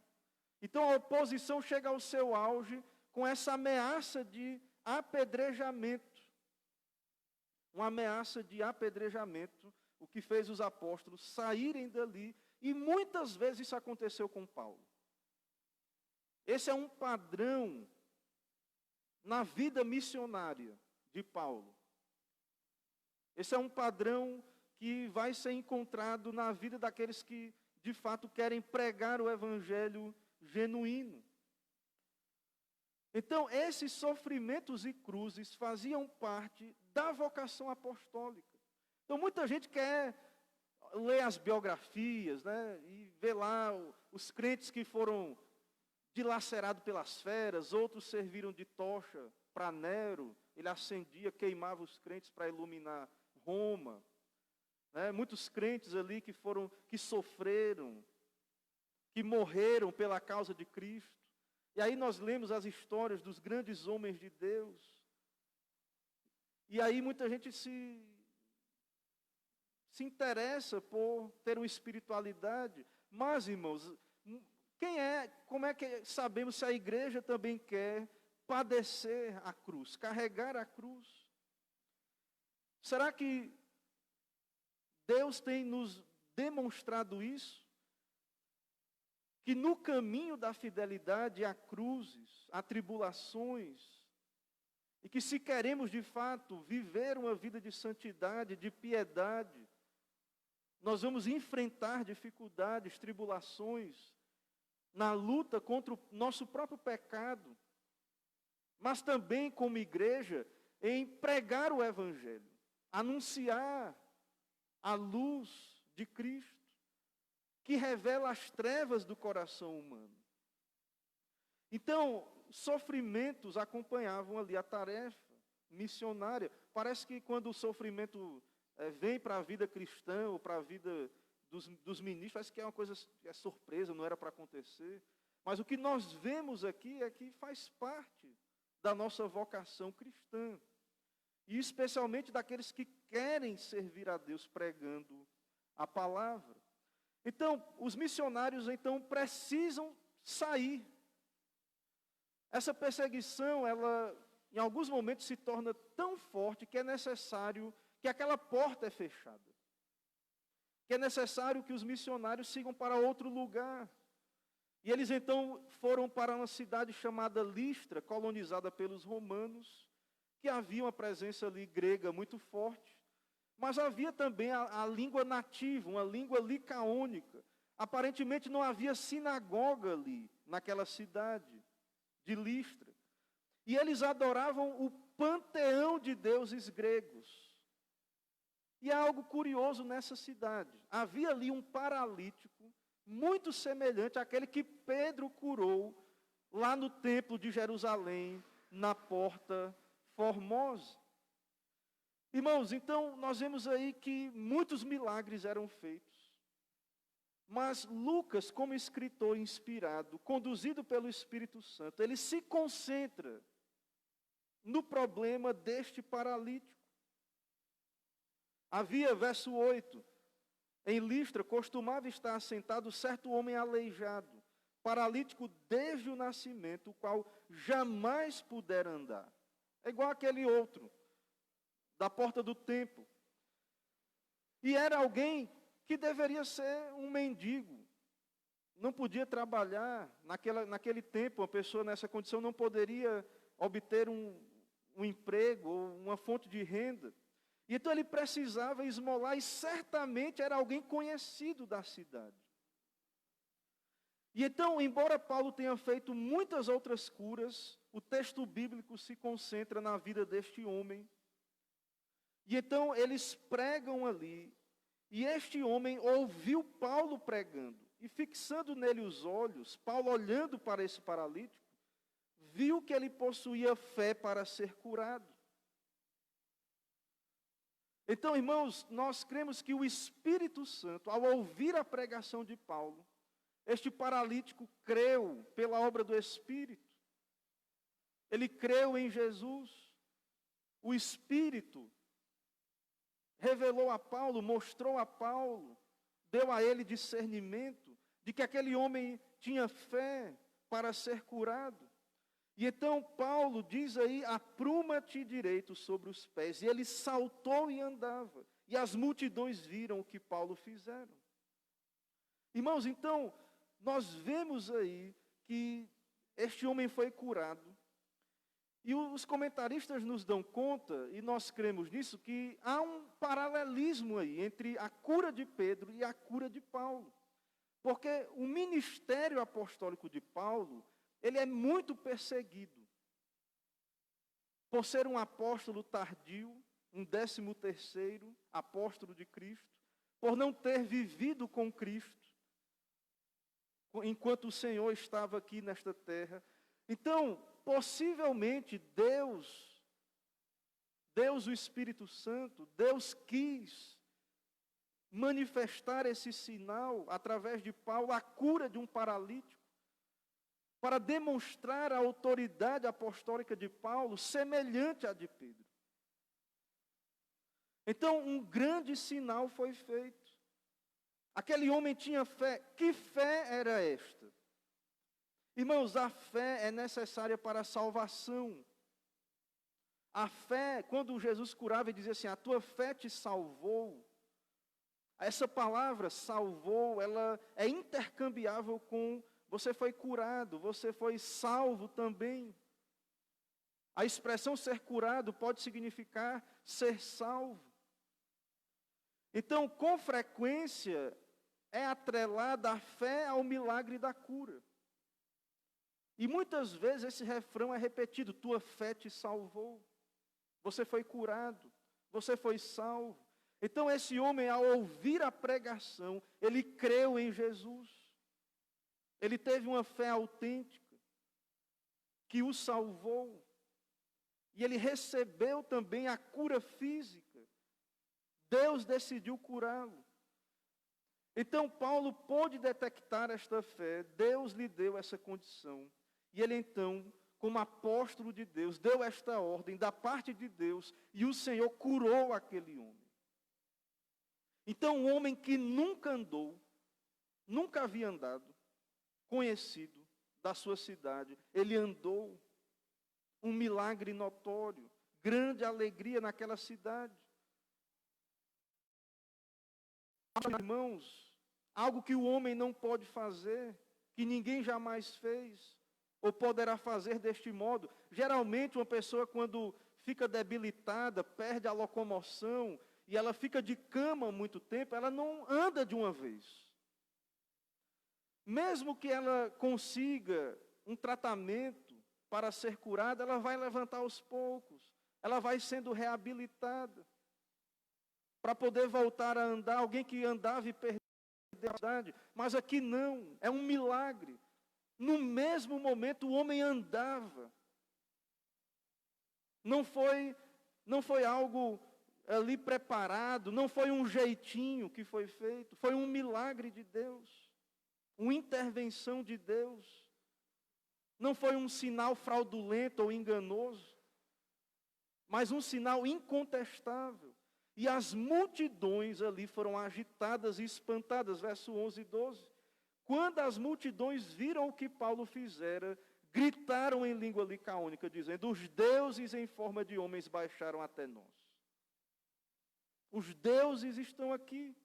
[SPEAKER 3] Então a oposição chega ao seu auge com essa ameaça de apedrejamento. Uma ameaça de apedrejamento, o que fez os apóstolos saírem dali, e muitas vezes isso aconteceu com Paulo. Esse é um padrão na vida missionária de Paulo. Esse é um padrão que vai ser encontrado na vida daqueles que, de fato, querem pregar o evangelho genuíno. Então, esses sofrimentos e cruzes faziam parte da vocação apostólica. Então, muita gente quer ler as biografias, né, e ver lá os crentes que foram dilacerados pelas feras, outros serviram de tocha para Nero, ele acendia, queimava os crentes para iluminar Roma. Né, muitos crentes ali que sofreram, que morreram pela causa de Cristo. E aí nós lemos as histórias dos grandes homens de Deus. E aí muita gente se interessa por ter uma espiritualidade. Mas, irmãos, como é que sabemos se a igreja também quer padecer a cruz, carregar a cruz? Será que Deus tem nos demonstrado isso? Que no caminho da fidelidade há cruzes, há tribulações, e que se queremos de fato viver uma vida de santidade, de piedade, nós vamos enfrentar dificuldades, tribulações, na luta contra o nosso próprio pecado, mas também como igreja, em pregar o evangelho, anunciar a luz de Cristo, que revela as trevas do coração humano. Então, sofrimentos acompanhavam ali a tarefa missionária. Parece que quando o sofrimento vem para a vida cristã, ou para a vida dos ministros, parece que é uma coisa, é surpresa, não era para acontecer. Mas o que nós vemos aqui é que faz parte da nossa vocação cristã. E especialmente daqueles que querem servir a Deus pregando a palavra. Então, os missionários precisam sair. Essa perseguição, ela em alguns momentos se torna tão forte que é necessário que aquela porta é fechada. Que é necessário que os missionários sigam para outro lugar. E eles então foram para uma cidade chamada Listra, colonizada pelos romanos, que havia uma presença ali grega muito forte. Mas havia também a língua nativa, uma língua licaônica. Aparentemente não havia sinagoga ali, naquela cidade de Listra. E eles adoravam o panteão de deuses gregos. E há algo curioso nessa cidade. Havia ali um paralítico, muito semelhante àquele que Pedro curou lá no templo de Jerusalém, na Porta Formosa. Irmãos, então nós vemos aí que muitos milagres eram feitos. Mas Lucas, como escritor inspirado, conduzido pelo Espírito Santo, ele se concentra no problema deste paralítico. Havia, verso 8, em Listra costumava estar assentado certo homem aleijado, paralítico desde o nascimento, o qual jamais pudera andar. É igual aquele outro, da porta do templo. E era alguém que deveria ser um mendigo. Não podia trabalhar. Naquele tempo, uma pessoa nessa condição não poderia obter um emprego ou uma fonte de renda. E então ele precisava esmolar, e certamente era alguém conhecido da cidade. E então, embora Paulo tenha feito muitas outras curas, o texto bíblico se concentra na vida deste homem. E então eles pregam ali, e este homem ouviu Paulo pregando, E fixando nele os olhos, Paulo, olhando para esse paralítico, viu que ele possuía fé para ser curado. Então, irmãos, nós cremos que o Espírito Santo, ao ouvir a pregação de Paulo, este paralítico creu pela obra do Espírito. Ele creu em Jesus. O Espírito revelou a Paulo, mostrou a Paulo, deu a ele discernimento de que aquele homem tinha fé para ser curado. E então Paulo diz aí, apruma-te direito sobre os pés. E ele saltou e andava. E as multidões viram o que Paulo fizeram. Irmãos, então, nós vemos aí que este homem foi curado. E os comentaristas nos dão conta, e nós cremos nisso, que há um paralelismo aí entre a cura de Pedro e a cura de Paulo. Porque o ministério apostólico de Paulo, ele é muito perseguido. Por ser um apóstolo tardio, um 13º apóstolo de Cristo, por não ter vivido com Cristo, enquanto o Senhor estava aqui nesta terra. Então, possivelmente Deus o Espírito Santo, Deus quis manifestar esse sinal através de Paulo, a cura de um paralítico, para demonstrar a autoridade apostólica de Paulo semelhante à de Pedro. Então, um grande sinal foi feito. Aquele homem tinha fé. Que fé era esta? Irmãos, a fé é necessária para a salvação. A fé, quando Jesus curava e dizia assim, a tua fé te salvou. Essa palavra salvou, ela é intercambiável com você foi curado, você foi salvo também. A expressão ser curado pode significar ser salvo. Então, com frequência, é atrelada a fé ao milagre da cura. E muitas vezes esse refrão é repetido, tua fé te salvou. Você foi curado, você foi salvo. Então esse homem, ao ouvir a pregação, ele creu em Jesus. Ele teve uma fé autêntica, que o salvou. E ele recebeu também a cura física. Deus decidiu curá-lo. Então Paulo pôde detectar esta fé, Deus lhe deu essa condição. E ele então, como apóstolo de Deus, deu esta ordem da parte de Deus, e o Senhor curou aquele homem. Então um homem que nunca andou, nunca havia andado, conhecido da sua cidade, ele andou, um milagre notório, grande alegria naquela cidade. Irmãos, algo que o homem não pode fazer, que ninguém jamais fez, ou poderá fazer deste modo. Geralmente uma pessoa quando fica debilitada, perde a locomoção, e ela fica de cama muito tempo, ela não anda de uma vez. Mesmo que ela consiga um tratamento para ser curada, ela vai levantar aos poucos, ela vai sendo reabilitada, para poder voltar a andar. Alguém que andava e perdeu a idade, mas aqui não, é um milagre. No mesmo momento o homem andava. Não foi algo ali preparado, não foi um jeitinho que foi feito, foi um milagre de Deus, uma intervenção de Deus. Não foi um sinal fraudulento ou enganoso, mas um sinal incontestável. E as multidões ali foram agitadas e espantadas, verso 11 e 12. Quando as multidões viram o que Paulo fizera, gritaram em língua licaônica, dizendo, os deuses em forma de homens baixaram até nós. Os deuses estão aqui.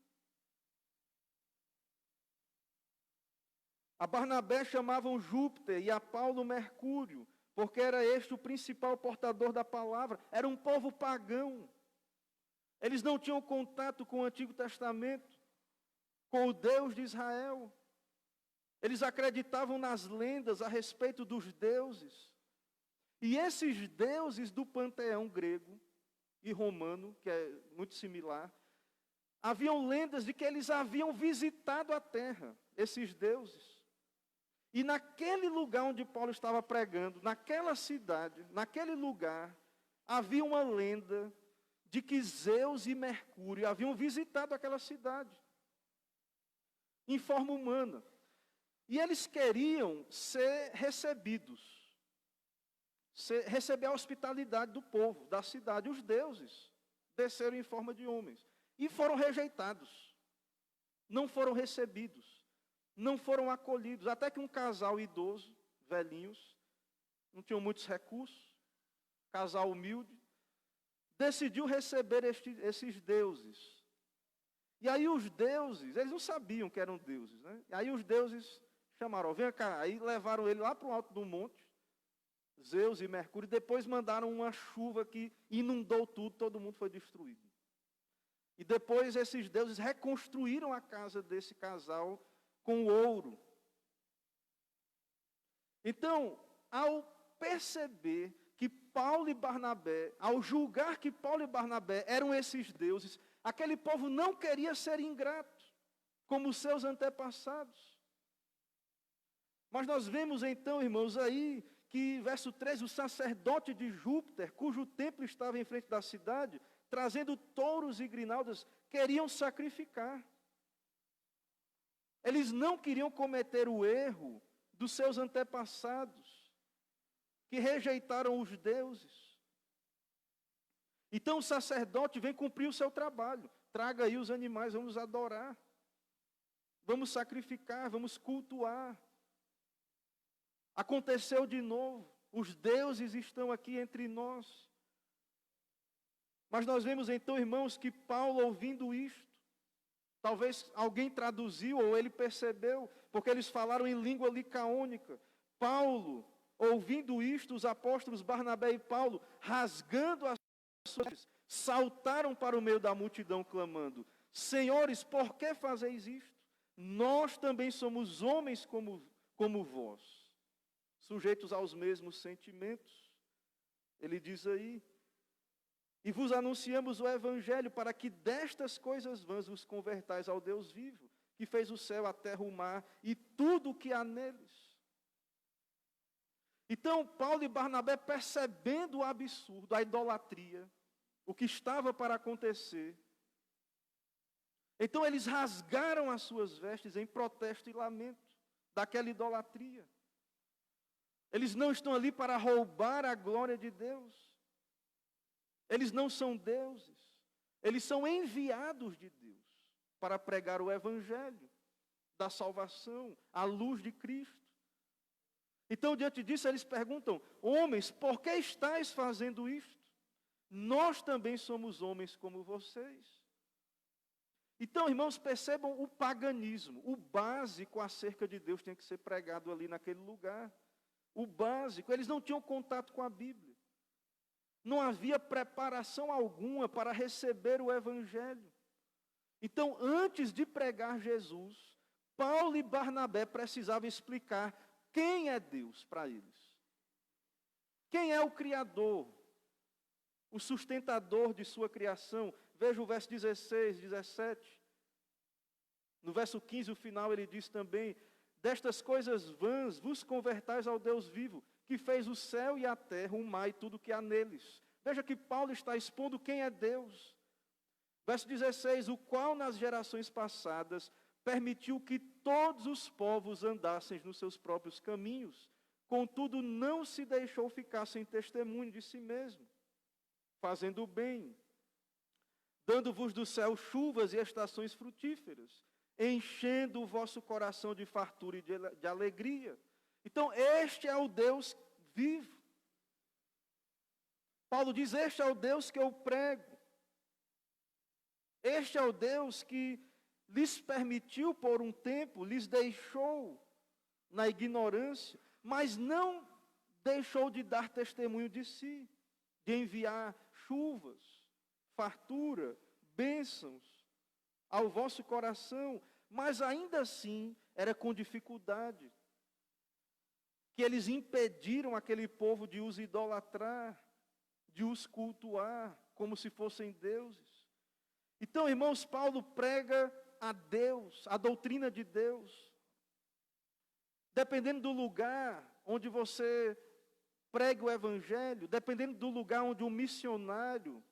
[SPEAKER 3] A Barnabé chamavam Júpiter e a Paulo Mercúrio, porque era este o principal portador da palavra. Era um povo pagão. Eles não tinham contato com o Antigo Testamento, com o Deus de Israel. Eles acreditavam nas lendas a respeito dos deuses. E esses deuses do panteão grego e romano, que é muito similar, haviam lendas de que eles haviam visitado a terra, esses deuses. E naquele lugar onde Paulo estava pregando, naquela cidade, naquele lugar, havia uma lenda de que Zeus e Mercúrio haviam visitado aquela cidade, em forma humana. E eles queriam ser recebidos, receber a hospitalidade do povo, da cidade. Os deuses desceram em forma de homens e foram rejeitados, não foram recebidos, não foram acolhidos. Até que um casal idoso, velhinhos, não tinham muitos recursos, casal humilde, decidiu receber esses deuses. E aí os deuses, eles não sabiam que eram deuses, né? E aí os deuses chamaram, vem cá, aí levaram ele lá para o alto do monte, Zeus e Mercúrio, e depois mandaram uma chuva que inundou tudo, todo mundo foi destruído. E depois esses deuses reconstruíram a casa desse casal com ouro. Então, ao perceber que Paulo e Barnabé, ao julgar que Paulo e Barnabé eram esses deuses, aquele povo não queria ser ingrato, como os seus antepassados. Mas nós vemos então, irmãos, aí, que verso 13, o sacerdote de Júpiter, cujo templo estava em frente da cidade, trazendo touros e grinaldas, queriam sacrificar. Eles não queriam cometer o erro dos seus antepassados, que rejeitaram os deuses. Então o sacerdote vem cumprir o seu trabalho. Traga aí os animais, vamos adorar. Vamos sacrificar, vamos cultuar. Aconteceu de novo. Os deuses estão aqui entre nós. Mas nós vemos então, irmãos, que Paulo, ouvindo isto, talvez alguém traduziu ou ele percebeu, porque eles falaram em língua licaônica. Paulo, ouvindo isto, os apóstolos Barnabé e Paulo, rasgando as suas, saltaram para o meio da multidão, clamando: Senhores, por que fazeis isto? Nós também somos homens como vós, sujeitos aos mesmos sentimentos. Ele diz aí: e vos anunciamos o Evangelho, para que destas coisas vãs vos convertais ao Deus vivo, que fez o céu, a terra, o mar e tudo o que há neles. Então, Paulo e Barnabé, percebendo o absurdo, a idolatria, o que estava para acontecer, então eles rasgaram as suas vestes em protesto e lamento daquela idolatria. Eles não estão ali para roubar a glória de Deus. Eles não são deuses. Eles são enviados de Deus para pregar o Evangelho da salvação, a luz de Cristo. Então, diante disso, eles perguntam: homens, por que estáis fazendo isto? Nós também somos homens como vocês. Então, irmãos, percebam o paganismo. O básico acerca de Deus tem que ser pregado ali naquele lugar. O básico, eles não tinham contato com a Bíblia. Não havia preparação alguma para receber o Evangelho. Então, antes de pregar Jesus, Paulo e Barnabé precisavam explicar quem é Deus para eles. Quem é o Criador, o sustentador de sua criação. Veja o verso 16, 17. No verso 15, o final, ele diz também: destas coisas vãs vos convertais ao Deus vivo, que fez o céu e a terra, o mar e tudo o que há neles. Veja que Paulo está expondo quem é Deus. Verso 16, o qual nas gerações passadas permitiu que todos os povos andassem nos seus próprios caminhos, contudo não se deixou ficar sem testemunho de si mesmo, fazendo o bem, dando-vos do céu chuvas e estações frutíferas, enchendo o vosso coração de fartura e de alegria. Então, este é o Deus vivo. Paulo diz: este é o Deus que eu prego. Este é o Deus que lhes permitiu por um tempo, lhes deixou na ignorância, mas não deixou de dar testemunho de si, de enviar chuvas, fartura, bênçãos ao vosso coração, mas ainda assim era com dificuldade, que eles impediram aquele povo de os idolatrar, de os cultuar como se fossem deuses. Então, irmãos, Paulo prega a Deus, a doutrina de Deus. Dependendo do lugar onde você pregue o evangelho, dependendo do lugar onde um missionário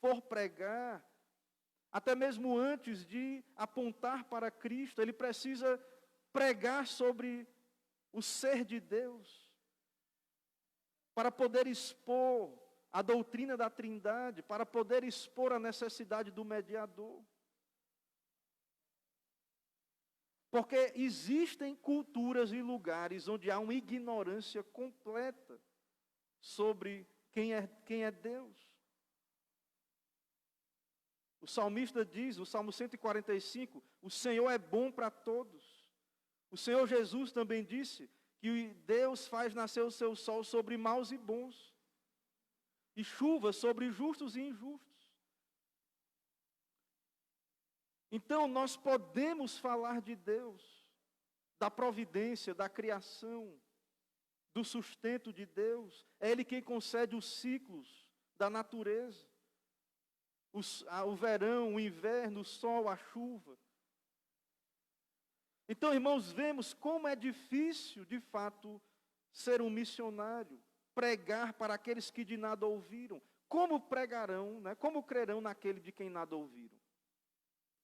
[SPEAKER 3] for pregar, até mesmo antes de apontar para Cristo, ele precisa pregar sobre o ser de Deus, para poder expor a doutrina da Trindade, para poder expor a necessidade do mediador. Porque existem culturas e lugares onde há uma ignorância completa sobre quem é Deus. O salmista diz, no Salmo 145, o Senhor é bom para todos. O Senhor Jesus também disse que Deus faz nascer o seu sol sobre maus e bons, e chuva sobre justos e injustos. Então, nós podemos falar de Deus, da providência, da criação, do sustento de Deus. É Ele quem concede os ciclos da natureza. O verão, o inverno, o sol, a chuva. Então, irmãos, vemos como é difícil, de fato, ser um missionário, pregar para aqueles que de nada ouviram. Como pregarão, né? Como crerão naquele de quem nada ouviram?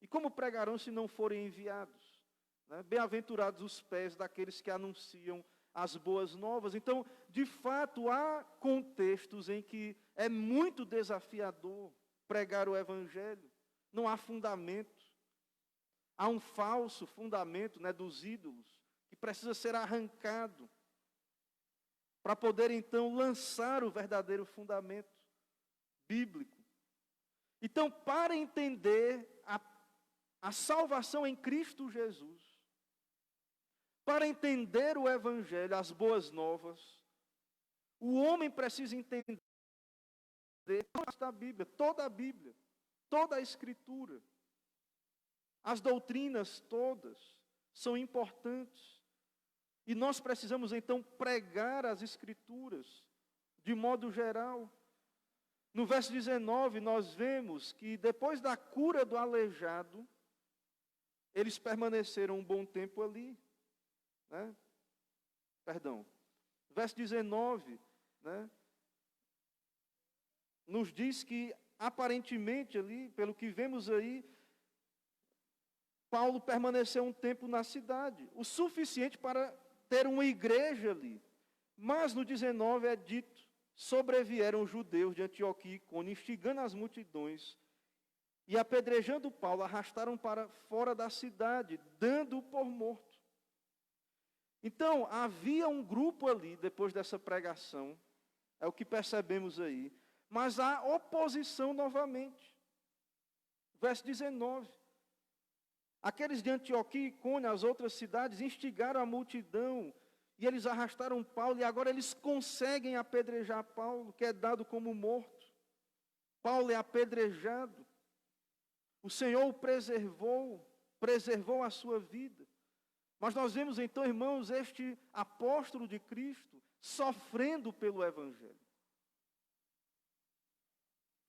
[SPEAKER 3] E como pregarão se não forem enviados? Né? Bem-aventurados os pés daqueles que anunciam as boas novas. Então, de fato, há contextos em que é muito desafiador pregar o evangelho. Não há fundamento. Há um falso fundamento, né, dos ídolos, que precisa ser arrancado para poder, então, lançar o verdadeiro fundamento bíblico. Então, para entender a salvação em Cristo Jesus, para entender o evangelho, as boas novas, o homem precisa entender toda a Bíblia, toda a Escritura. As doutrinas todas são importantes. E nós precisamos, então, pregar as Escrituras de modo geral. No verso 19, nós vemos que depois da cura do aleijado, eles permaneceram um bom tempo ali. Né? Verso 19, né? Nos diz que, aparentemente ali, pelo que vemos aí, Paulo permaneceu um tempo na cidade, o suficiente para ter uma igreja ali. Mas no 19 é dito, sobrevieram os judeus de Antioquia e Icônio, instigando as multidões, e apedrejando Paulo, arrastaram para fora da cidade, dando-o por morto. Então, havia um grupo ali, depois dessa pregação, é o que percebemos aí, mas há oposição novamente. Verso 19. Aqueles de Antioquia e Icônio, as outras cidades, instigaram a multidão, e eles arrastaram Paulo, e agora eles conseguem apedrejar Paulo, que é dado como morto. Paulo é apedrejado. O Senhor o preservou a sua vida. Mas nós vemos então, irmãos, este apóstolo de Cristo sofrendo pelo Evangelho.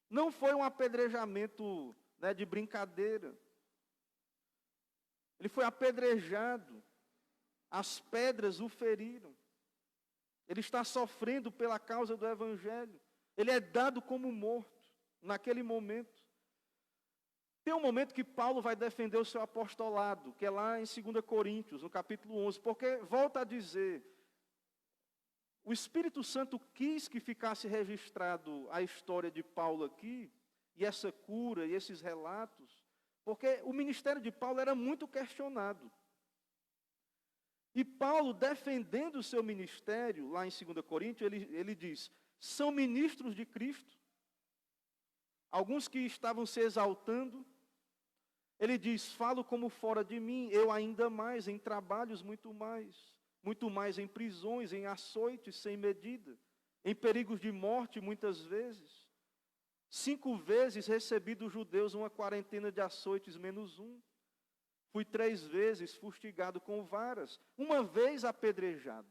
[SPEAKER 3] Não foi um apedrejamento, né, de brincadeira. Ele foi apedrejado, as pedras o feriram. Ele está sofrendo pela causa do Evangelho. Ele é dado como morto naquele momento. Tem um momento que Paulo vai defender o seu apostolado, que é lá em 2 Coríntios, no capítulo 11, porque, volta a dizer, o Espírito Santo quis que ficasse registrado a história de Paulo aqui, e essa cura, e esses relatos, porque o ministério de Paulo era muito questionado. E Paulo, defendendo o seu ministério, lá em 2 Coríntios, ele diz, são ministros de Cristo. Alguns que estavam se exaltando, ele diz, falo como fora de mim, eu ainda mais, em trabalhos muito mais em prisões, em açoites sem medida, em perigos de morte muitas vezes. 5 vezes recebi dos judeus uma quarentena de açoites menos 1. Fui 3 vezes fustigado com varas, 1 vez apedrejado.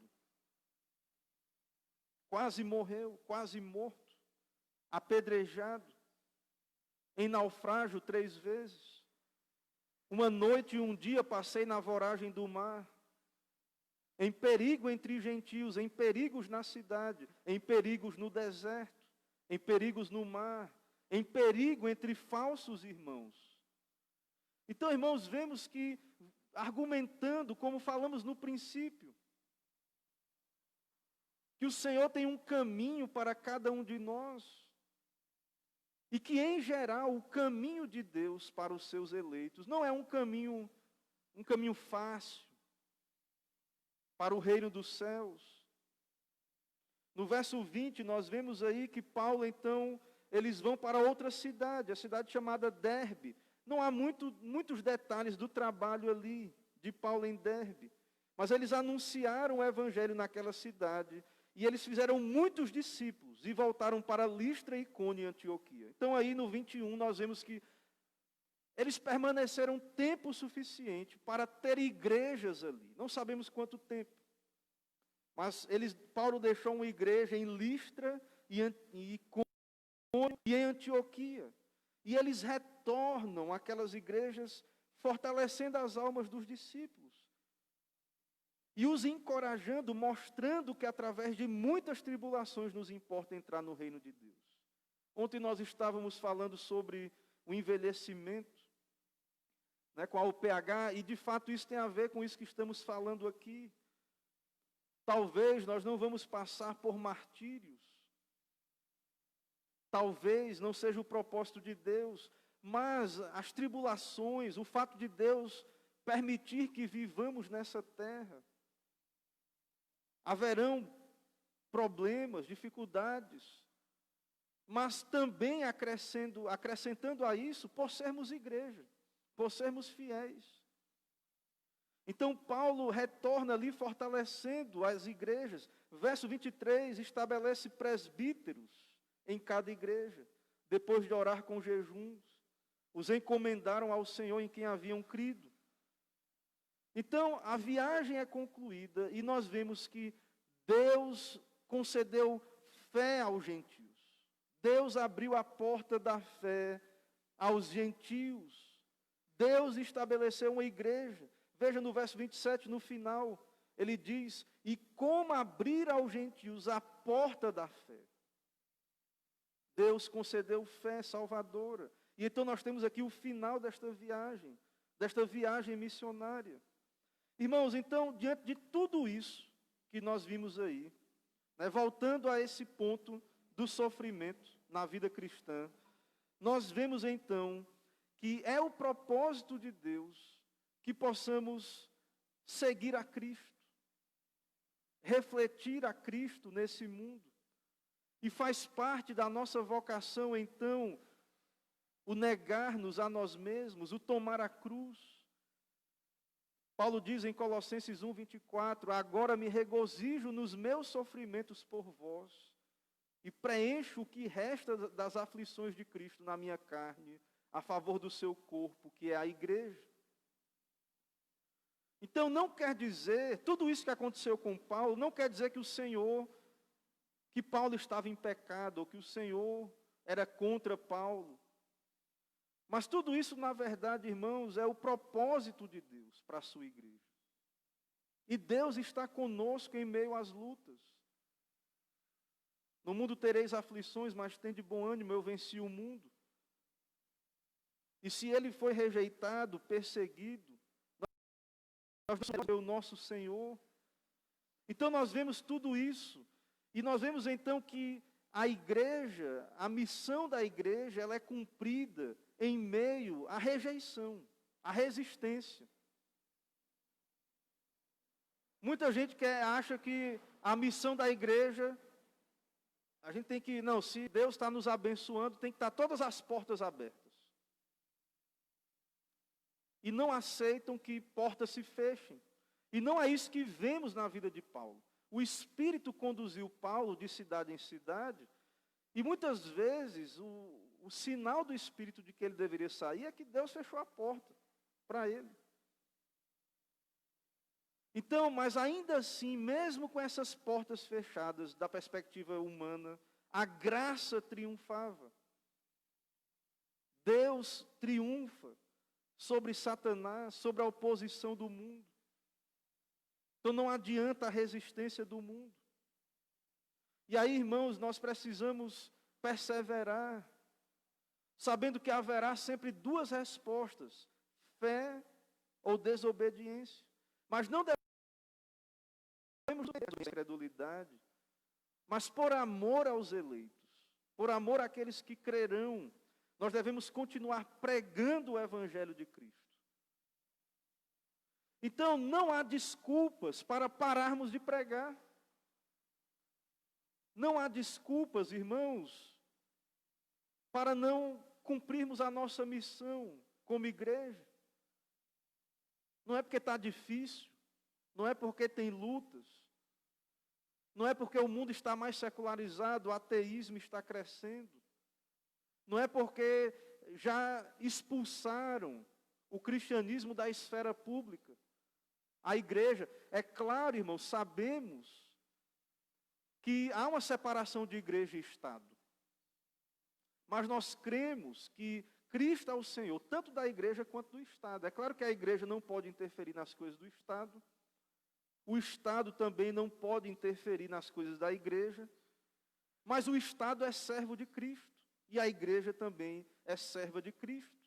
[SPEAKER 3] Quase morreu, quase morto, apedrejado. em naufrágio 3 vezes. Uma noite e um dia passei na voragem do mar, em perigo entre gentios, em perigos na cidade, em perigos no deserto, em perigos no mar, em perigo entre falsos irmãos. Então, irmãos, vemos que, argumentando, como falamos no princípio, que o Senhor tem um caminho para cada um de nós, e que, em geral, o caminho de Deus para os seus eleitos não é um caminho fácil para o reino dos céus. No verso 20, nós vemos aí que Paulo, então, eles vão para outra cidade, a cidade chamada Derbe. Não há muitos detalhes do trabalho ali de Paulo em Derbe, mas eles anunciaram o evangelho naquela cidade, e eles fizeram muitos discípulos, e voltaram para Listra, Icônio e Antioquia. Então aí no 21 nós vemos que eles permaneceram tempo suficiente para ter igrejas ali. Não sabemos quanto tempo, mas Paulo deixou uma igreja em Listra e Icônio e em Antioquia. E eles retornam àquelas igrejas, fortalecendo as almas dos discípulos. E os encorajando, mostrando que através de muitas tribulações nos importa entrar no reino de Deus. Ontem nós estávamos falando sobre o envelhecimento, com a UPH, e de fato isso tem a ver com isso que estamos falando aqui. Talvez nós não vamos passar por martírios. Talvez não seja o propósito de Deus, mas as tribulações, o fato de Deus permitir que vivamos nessa terra, haverão problemas, dificuldades, mas também acrescentando a isso, por sermos igreja, por sermos fiéis. Então Paulo retorna ali fortalecendo as igrejas. Verso 23, estabelece presbíteros em cada igreja, depois de orar com jejuns, os encomendaram ao Senhor em quem haviam crido. Então, a viagem é concluída e nós vemos que Deus concedeu fé aos gentios. Deus abriu a porta da fé aos gentios. Deus estabeleceu uma igreja. Veja no verso 27, no final, ele diz: e como abrir aos gentios a porta da fé. Deus concedeu fé salvadora. E então nós temos aqui o final desta viagem missionária. Irmãos, então, diante de tudo isso que nós vimos aí, voltando a esse ponto do sofrimento na vida cristã, nós vemos então que é o propósito de Deus que possamos seguir a Cristo, refletir a Cristo nesse mundo. E faz parte da nossa vocação, então, o negar-nos a nós mesmos, o tomar a cruz. Paulo diz em Colossenses 1:24, agora me regozijo nos meus sofrimentos por vós, e preencho o que resta das aflições de Cristo na minha carne, a favor do seu corpo, que é a igreja. Então não quer dizer, tudo isso que aconteceu com Paulo, não quer dizer que Paulo estava em pecado, ou que o Senhor era contra Paulo. Mas tudo isso, na verdade, irmãos, é o propósito de Deus para a sua igreja. E Deus está conosco em meio às lutas. No mundo tereis aflições, mas tende bom ânimo, eu venci o mundo. E se ele foi rejeitado, perseguido, nós vamos ver o nosso Senhor. Então nós vemos tudo isso. E nós vemos então que a igreja, a missão da igreja, ela é cumprida em meio à rejeição, à resistência. Muita gente acha que a missão da igreja, a gente tem que, não, se Deus está nos abençoando, tem que estar todas as portas abertas. E não aceitam que portas se fechem. E não é isso que vemos na vida de Paulo. O Espírito conduziu Paulo de cidade em cidade, e muitas vezes o sinal do Espírito de que ele deveria sair é que Deus fechou a porta para ele. Então, mas ainda assim, mesmo com essas portas fechadas, da perspectiva humana, a graça triunfava. Deus triunfa sobre Satanás, sobre a oposição do mundo. Então não adianta a resistência do mundo. E aí, irmãos, nós precisamos perseverar, sabendo que haverá sempre duas respostas: fé ou desobediência. Mas não devemos ter incredulidade, mas por amor aos eleitos, por amor àqueles que crerão, nós devemos continuar pregando o Evangelho de Cristo. Então, não há desculpas para pararmos de pregar. Não há desculpas, irmãos, para não cumprirmos a nossa missão como igreja. Não é porque está difícil, não é porque tem lutas, não é porque o mundo está mais secularizado, o ateísmo está crescendo, não é porque já expulsaram o cristianismo da esfera pública. A igreja, é claro, irmãos, sabemos que há uma separação de igreja e Estado. Mas nós cremos que Cristo é o Senhor, tanto da igreja quanto do Estado. É claro que a igreja não pode interferir nas coisas do Estado. O Estado também não pode interferir nas coisas da igreja. Mas o Estado é servo de Cristo. E a igreja também é serva de Cristo.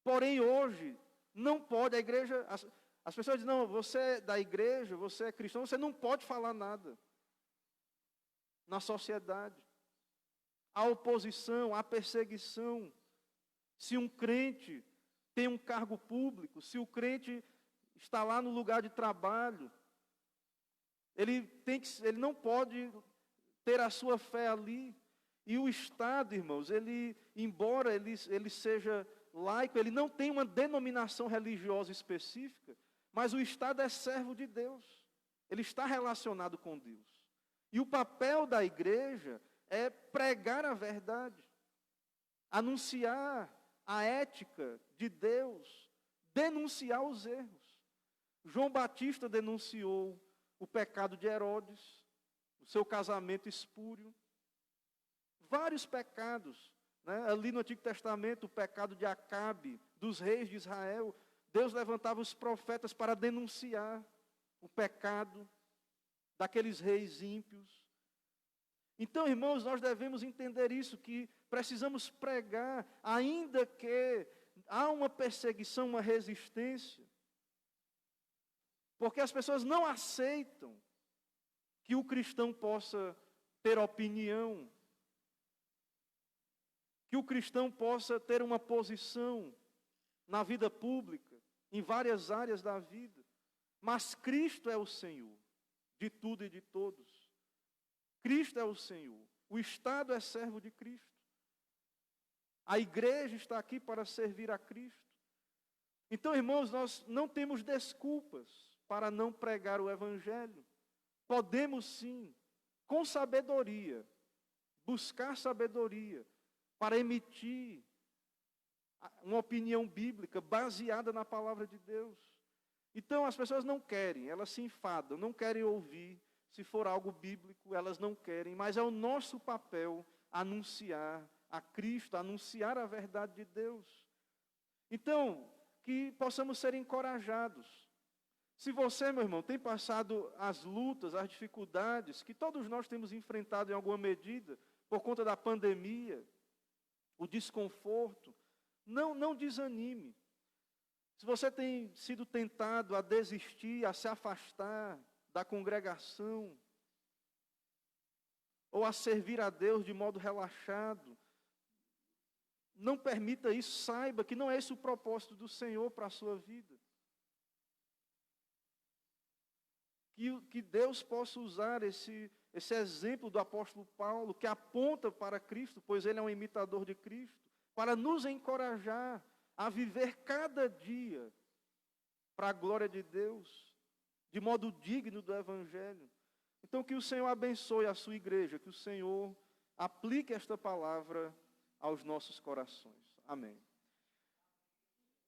[SPEAKER 3] Porém, hoje, não pode a igreja... As pessoas dizem, não, você é da igreja, você é cristão, você não pode falar nada na sociedade. Há oposição, há perseguição. Se um crente tem um cargo público, se o crente está lá no lugar de trabalho, ele não pode ter a sua fé ali. E o Estado, irmãos, embora ele seja laico, ele não tem uma denominação religiosa específica, mas o Estado é servo de Deus. Ele está relacionado com Deus. E o papel da igreja é pregar a verdade, anunciar a ética de Deus, denunciar os erros. João Batista denunciou o pecado de Herodes, o seu casamento espúrio, vários pecados, né? Ali no Antigo Testamento, o pecado de Acabe, dos reis de Israel. Deus levantava os profetas para denunciar o pecado daqueles reis ímpios. Então, irmãos, nós devemos entender isso, que precisamos pregar, ainda que há uma perseguição, uma resistência, porque as pessoas não aceitam que o cristão possa ter opinião, que o cristão possa ter uma posição na vida pública, em várias áreas da vida. Mas Cristo é o Senhor de tudo e de todos. Cristo é o Senhor. O Estado é servo de Cristo. A igreja está aqui para servir a Cristo. Então, irmãos, nós não temos desculpas para não pregar o Evangelho. Podemos sim, com sabedoria, buscar sabedoria para emitir uma opinião bíblica baseada na palavra de Deus. Então as pessoas não querem, elas se enfadam, não querem ouvir. Se for algo bíblico, elas não querem, mas é o nosso papel anunciar a Cristo, anunciar a verdade de Deus. Então, que possamos ser encorajados. Se você, meu irmão, tem passado as lutas, as dificuldades que todos nós temos enfrentado em alguma medida, por conta da pandemia, o desconforto, não desanime. Se você tem sido tentado a desistir, a se afastar da congregação, ou a servir a Deus de modo relaxado, não permita isso, saiba que não é esse o propósito do Senhor para a sua vida. Que Deus possa usar esse exemplo do apóstolo Paulo, que aponta para Cristo, pois ele é um imitador de Cristo, para nos encorajar a viver cada dia para a glória de Deus, de modo digno do Evangelho. Então, que o Senhor abençoe a sua igreja, que o Senhor aplique esta palavra aos nossos corações. Amém.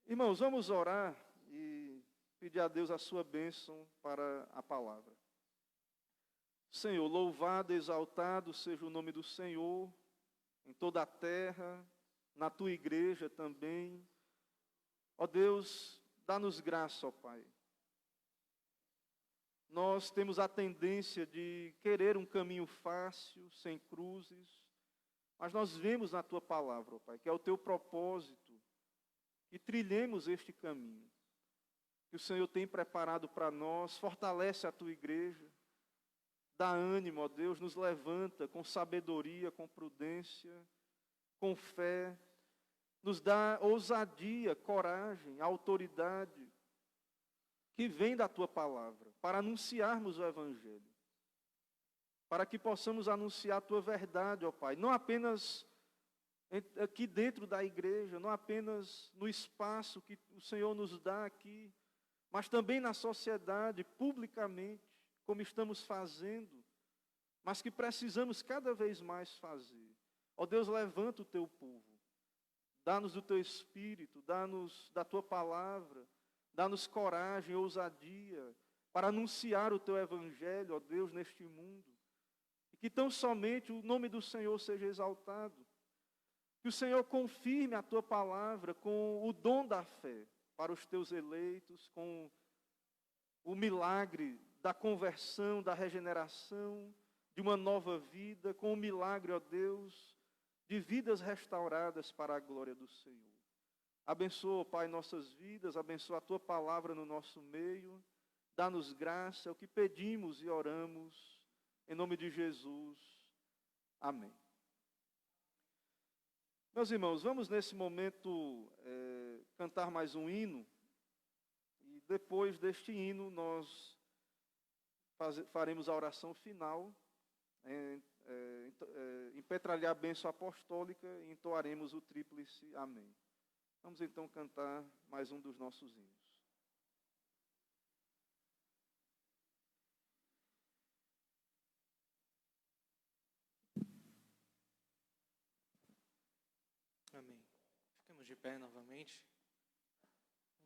[SPEAKER 3] Irmãos, vamos orar e pedir a Deus a sua bênção para a palavra. Senhor, louvado, exaltado seja o nome do Senhor em toda a terra, na tua igreja também. Ó Deus, dá-nos graça, ó Pai. Nós temos a tendência de querer um caminho fácil, sem cruzes, mas nós vemos na tua palavra, ó Pai, que é o teu propósito, que trilhemos este caminho que o Senhor tem preparado para nós. Fortalece a tua igreja, dá ânimo, ó Deus, nos levanta com sabedoria, com prudência, com fé, nos dá ousadia, coragem, autoridade, que vem da tua palavra, para anunciarmos o Evangelho, para que possamos anunciar a tua verdade, ó Pai, não apenas aqui dentro da igreja, não apenas no espaço que o Senhor nos dá aqui, mas também na sociedade, publicamente, como estamos fazendo, mas que precisamos cada vez mais fazer. Ó Deus, levanta o teu povo, dá-nos do teu Espírito, dá-nos da tua palavra, dá-nos coragem, ousadia, para anunciar o teu Evangelho, ó Deus, neste mundo. E que tão somente o nome do Senhor seja exaltado. Que o Senhor confirme a tua palavra com o dom da fé para os teus eleitos, com o milagre da conversão, da regeneração, de uma nova vida, com o milagre, ó Deus, de vidas restauradas para a glória do Senhor. Abençoa, Pai, nossas vidas, abençoa a tua palavra no nosso meio, dá-nos graça, é o que pedimos e oramos, em nome de Jesus. Amém. Meus irmãos, vamos nesse momento cantar mais um hino, e depois deste hino nós faremos a oração final, impetralhar a bênção apostólica e entoaremos o tríplice amém. Vamos então cantar mais um dos nossos hinos.
[SPEAKER 1] Amém. Ficamos de pé novamente.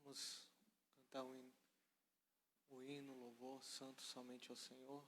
[SPEAKER 1] Vamos cantar o hino, louvor santo somente ao Senhor.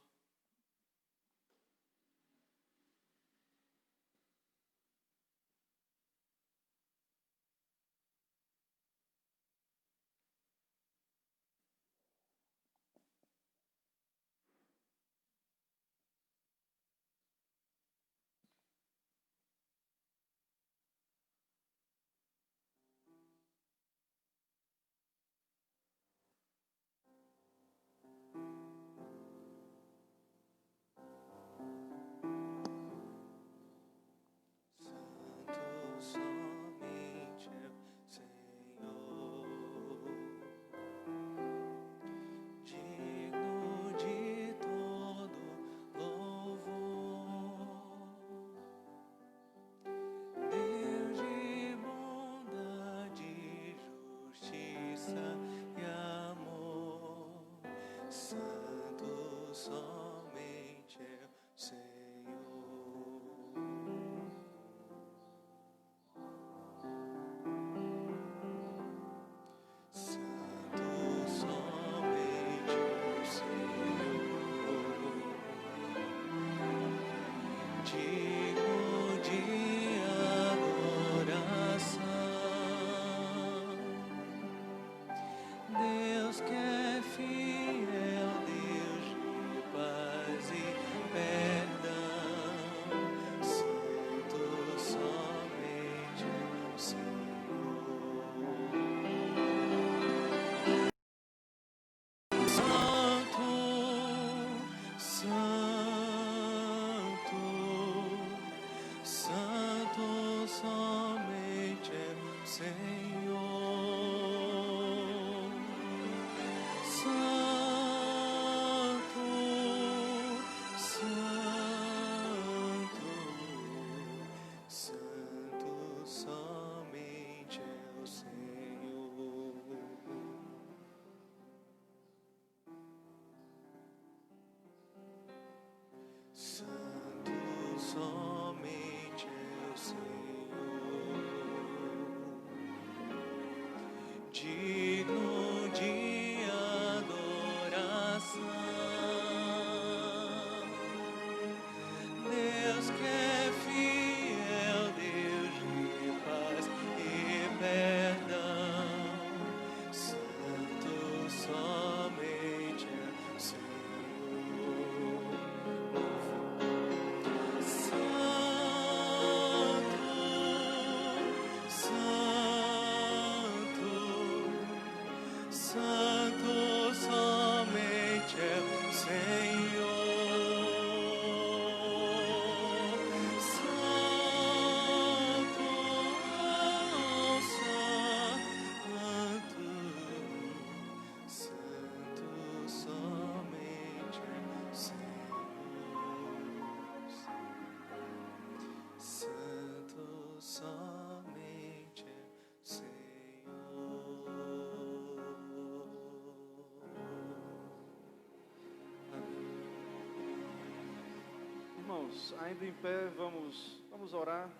[SPEAKER 3] irmãos, ainda em pé, vamos orar.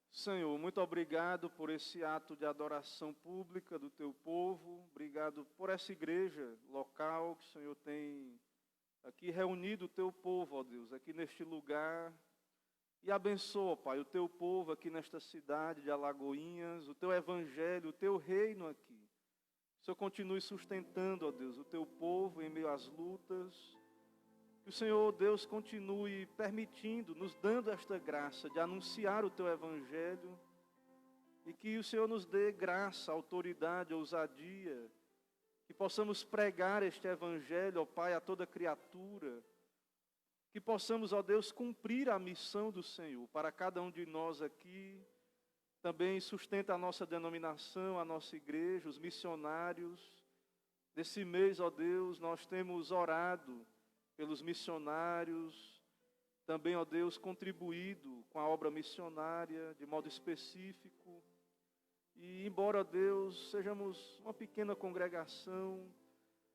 [SPEAKER 3] Senhor, muito obrigado por esse ato de adoração pública do teu povo. Obrigado por essa igreja local que o Senhor tem aqui reunido o teu povo, ó Deus, aqui neste lugar. E abençoa, Pai, o teu povo aqui nesta cidade de Alagoinhas, o teu evangelho, o teu reino aqui. O Senhor continue sustentando, ó Deus, o teu povo em meio às lutas. Que o Senhor, Deus, continue permitindo, nos dando esta graça de anunciar o teu evangelho. E que o Senhor nos dê graça, autoridade, ousadia. Que possamos pregar este evangelho, ó Pai, a toda criatura. Que possamos, ó Deus, cumprir a missão do Senhor para cada um de nós aqui. Também sustenta a nossa denominação, a nossa igreja, os missionários. Nesse mês, ó Deus, nós temos orado pelos missionários. Também, ó Deus, contribuído com a obra missionária de modo específico. E embora, ó Deus, sejamos uma pequena congregação,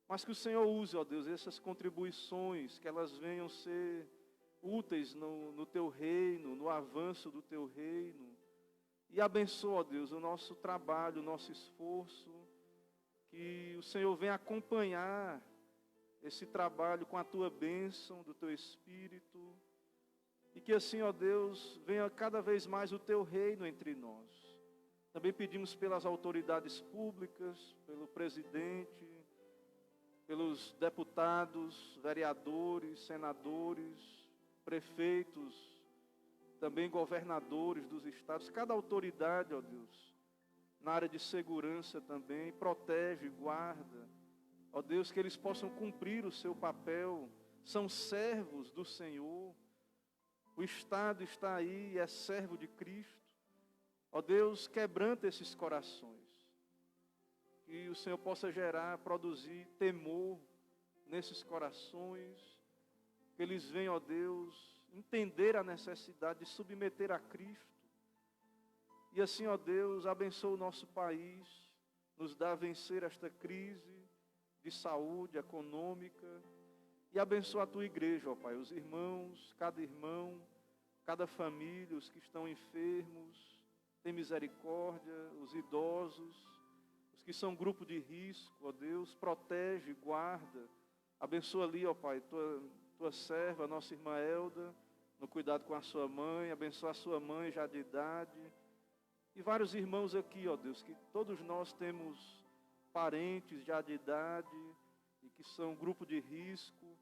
[SPEAKER 3] mas que o Senhor use, ó Deus, essas contribuições, que elas venham ser úteis no teu reino, no avanço do teu reino. E abençoa, ó Deus, o nosso trabalho, o nosso esforço. Que o Senhor venha acompanhar esse trabalho com a tua bênção, do teu Espírito. E que assim, ó Deus, venha cada vez mais o teu reino entre nós. Também pedimos pelas autoridades públicas, pelo presidente, pelos deputados, vereadores, senadores, prefeitos, também governadores dos estados, cada autoridade, ó Deus, na área de segurança também, protege, guarda, ó Deus, que eles possam cumprir o seu papel, são servos do Senhor, o Estado está aí, é servo de Cristo, ó Deus, quebranta esses corações, que o Senhor possa produzir temor nesses corações, que eles venham, ó Deus, entender a necessidade de submeter a Cristo. E assim, ó Deus, abençoa o nosso país, nos dá a vencer esta crise de saúde econômica, e abençoa a tua igreja, ó Pai, os irmãos, cada família, os que estão enfermos, tem misericórdia, os idosos, os que são grupo de risco, ó Deus, protege, guarda, abençoa ali, ó Pai, tua serva, nossa irmã Elda, no cuidado com a sua mãe, abençoa a sua mãe já de idade, e vários irmãos aqui, ó Deus, que todos nós temos parentes já de idade, e que são grupo de risco,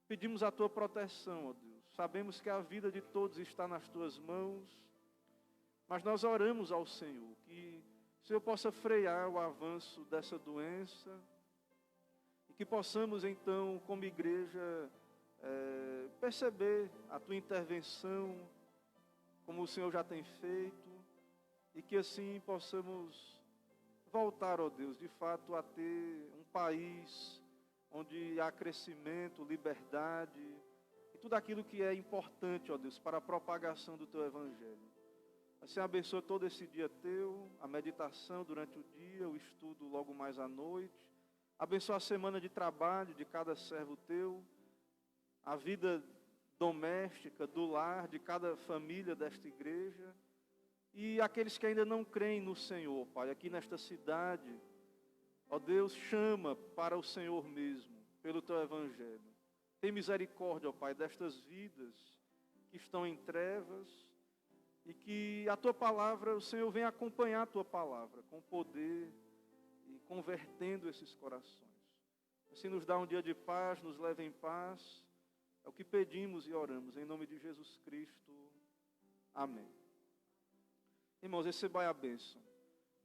[SPEAKER 3] pedimos a tua proteção, ó Deus, sabemos que a vida de todos está nas tuas mãos, mas nós oramos ao Senhor, que o Senhor possa frear o avanço dessa doença, e que possamos então, como igreja, perceber a tua intervenção, como o Senhor já tem feito, e que assim possamos voltar, ó Deus, de fato a ter um país onde há crescimento, liberdade, e tudo aquilo que é importante, ó Deus, para a propagação do teu evangelho. Assim abençoa todo esse dia teu, a meditação durante o dia, o estudo logo mais à noite, abençoa a semana de trabalho de cada servo teu, a vida doméstica, do lar, de cada família desta igreja, e aqueles que ainda não creem no Senhor, Pai, aqui nesta cidade, ó Deus, chama para o Senhor mesmo, pelo teu evangelho. Tem misericórdia, ó Pai, destas vidas que estão em trevas, e que a tua palavra, o Senhor venha acompanhar a tua palavra, com poder, e convertendo esses corações. Assim nos dá um dia de paz, nos leva em paz. É o que pedimos e oramos, em nome de Jesus Cristo. Amém. Irmãos, recebam a bênção.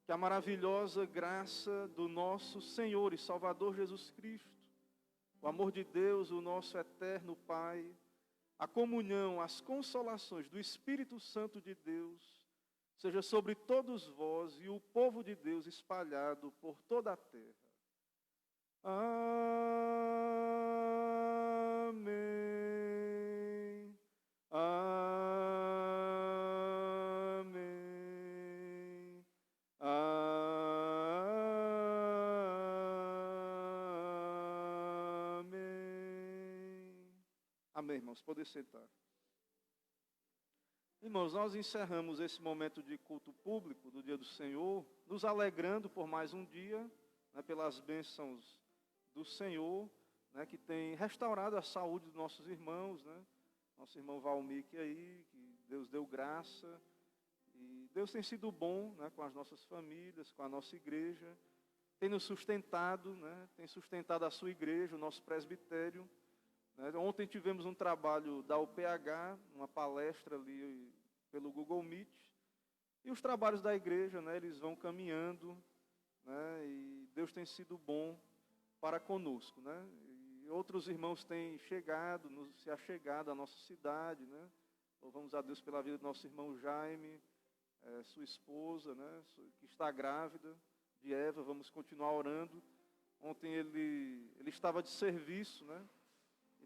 [SPEAKER 3] Que a maravilhosa graça do nosso Senhor e Salvador Jesus Cristo, o amor de Deus, o nosso eterno Pai, a comunhão, as consolações do Espírito Santo de Deus, seja sobre todos vós e o povo de Deus espalhado por toda a terra. Amém. Amém. Amém. Amém. Amém, irmãos, podem sentar. Irmãos, nós encerramos esse momento de culto público do Dia do Senhor, nos alegrando por mais um dia, né, pelas bênçãos do Senhor, né, que tem restaurado a saúde dos nossos irmãos, né? Nosso irmão Valmir aí, que Deus deu graça, e Deus tem sido bom, né, com as nossas famílias, com a nossa igreja, tem nos sustentado, né, tem sustentado a sua igreja, o nosso presbitério. Ontem tivemos um trabalho da UPH, uma palestra ali pelo Google Meet, e os trabalhos da igreja, né, eles vão caminhando, né, e Deus tem sido bom para conosco, né, e outros irmãos têm chegado, se achegado à nossa cidade, né, louvamos a Deus pela vida do nosso irmão Jaime, sua esposa, né, que está grávida de Eva, vamos continuar orando. Ontem ele estava de serviço, né,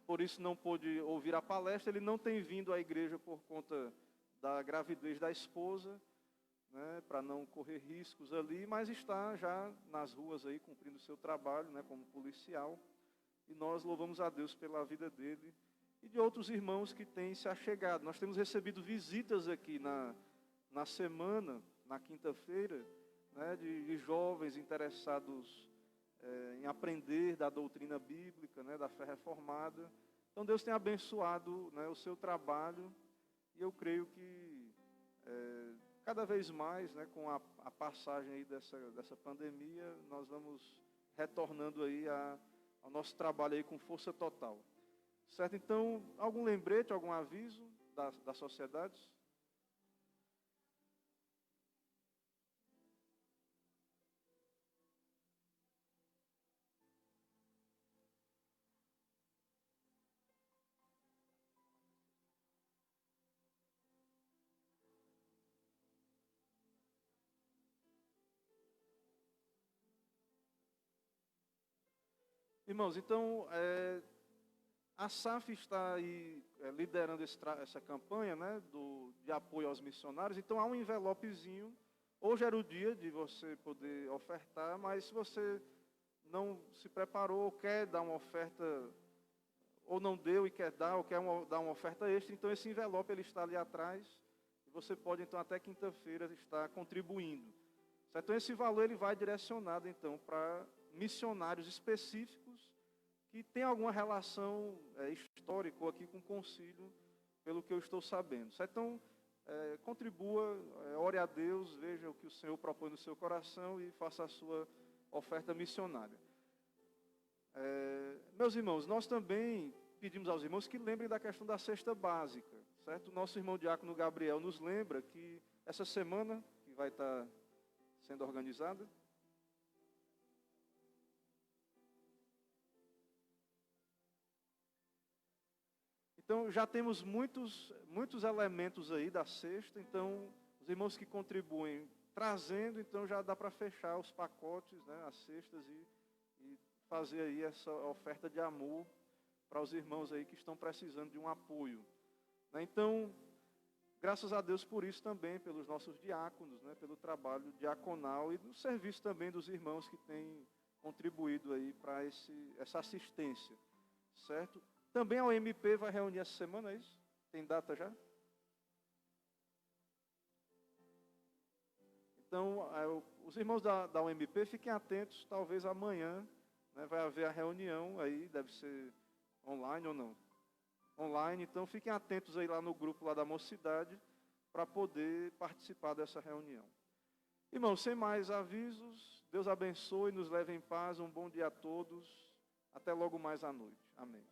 [SPEAKER 3] por isso não pôde ouvir a palestra. Ele não tem vindo à igreja por conta da gravidez da esposa, né, para não correr riscos ali, mas está já nas ruas aí cumprindo o seu trabalho, né, como policial. E nós louvamos a Deus pela vida dele e de outros irmãos que têm se achegado. Nós temos recebido visitas aqui na semana, na quinta-feira, né, de jovens interessados em aprender da doutrina bíblica, né, da fé reformada. Então Deus tem abençoado, né, o seu trabalho, e eu creio que cada vez mais, né, com a passagem aí dessa pandemia, nós vamos retornando aí ao nosso trabalho aí com força total. Certo? Então, algum lembrete, algum aviso das sociedades? Irmãos, então, a SAF está aí liderando essa campanha, né, de apoio aos missionários. Então, há um envelopezinho. Hoje era o dia de você poder ofertar, mas se você não se preparou, ou quer dar uma oferta, ou não deu e quer dar, ou quer dar uma oferta extra, então esse envelope ele está ali atrás. E você pode, então, até quinta-feira estar contribuindo. Certo? Então, esse valor ele vai direcionado, então, para missionários específicos que tem alguma relação histórica aqui com o concílio, pelo que eu estou sabendo. Certo? Então, contribua, ore a Deus, veja o que o Senhor propõe no seu coração e faça a sua oferta missionária. Meus irmãos, nós também pedimos aos irmãos que lembrem da questão da cesta básica. Certo? O nosso irmão diácono Gabriel nos lembra que essa semana, que vai estar sendo organizada, então, já temos muitos elementos aí da cesta. Então, os irmãos que contribuem trazendo, então já dá para fechar os pacotes, né, as cestas e fazer aí essa oferta de amor para os irmãos aí que estão precisando de um apoio. Então, graças a Deus por isso também, pelos nossos diáconos, né, pelo trabalho diaconal e do serviço também dos irmãos que têm contribuído aí para essa assistência, certo? Também a OMP vai reunir essa semana, é isso? Tem data já? Então, os irmãos da OMP fiquem atentos, talvez amanhã, né, vai haver a reunião, aí deve ser online ou não? Online, então fiquem atentos aí lá no grupo lá da mocidade, para poder participar dessa reunião. Irmãos, sem mais avisos, Deus abençoe, nos leve em paz, um bom dia a todos, até logo mais à noite. Amém.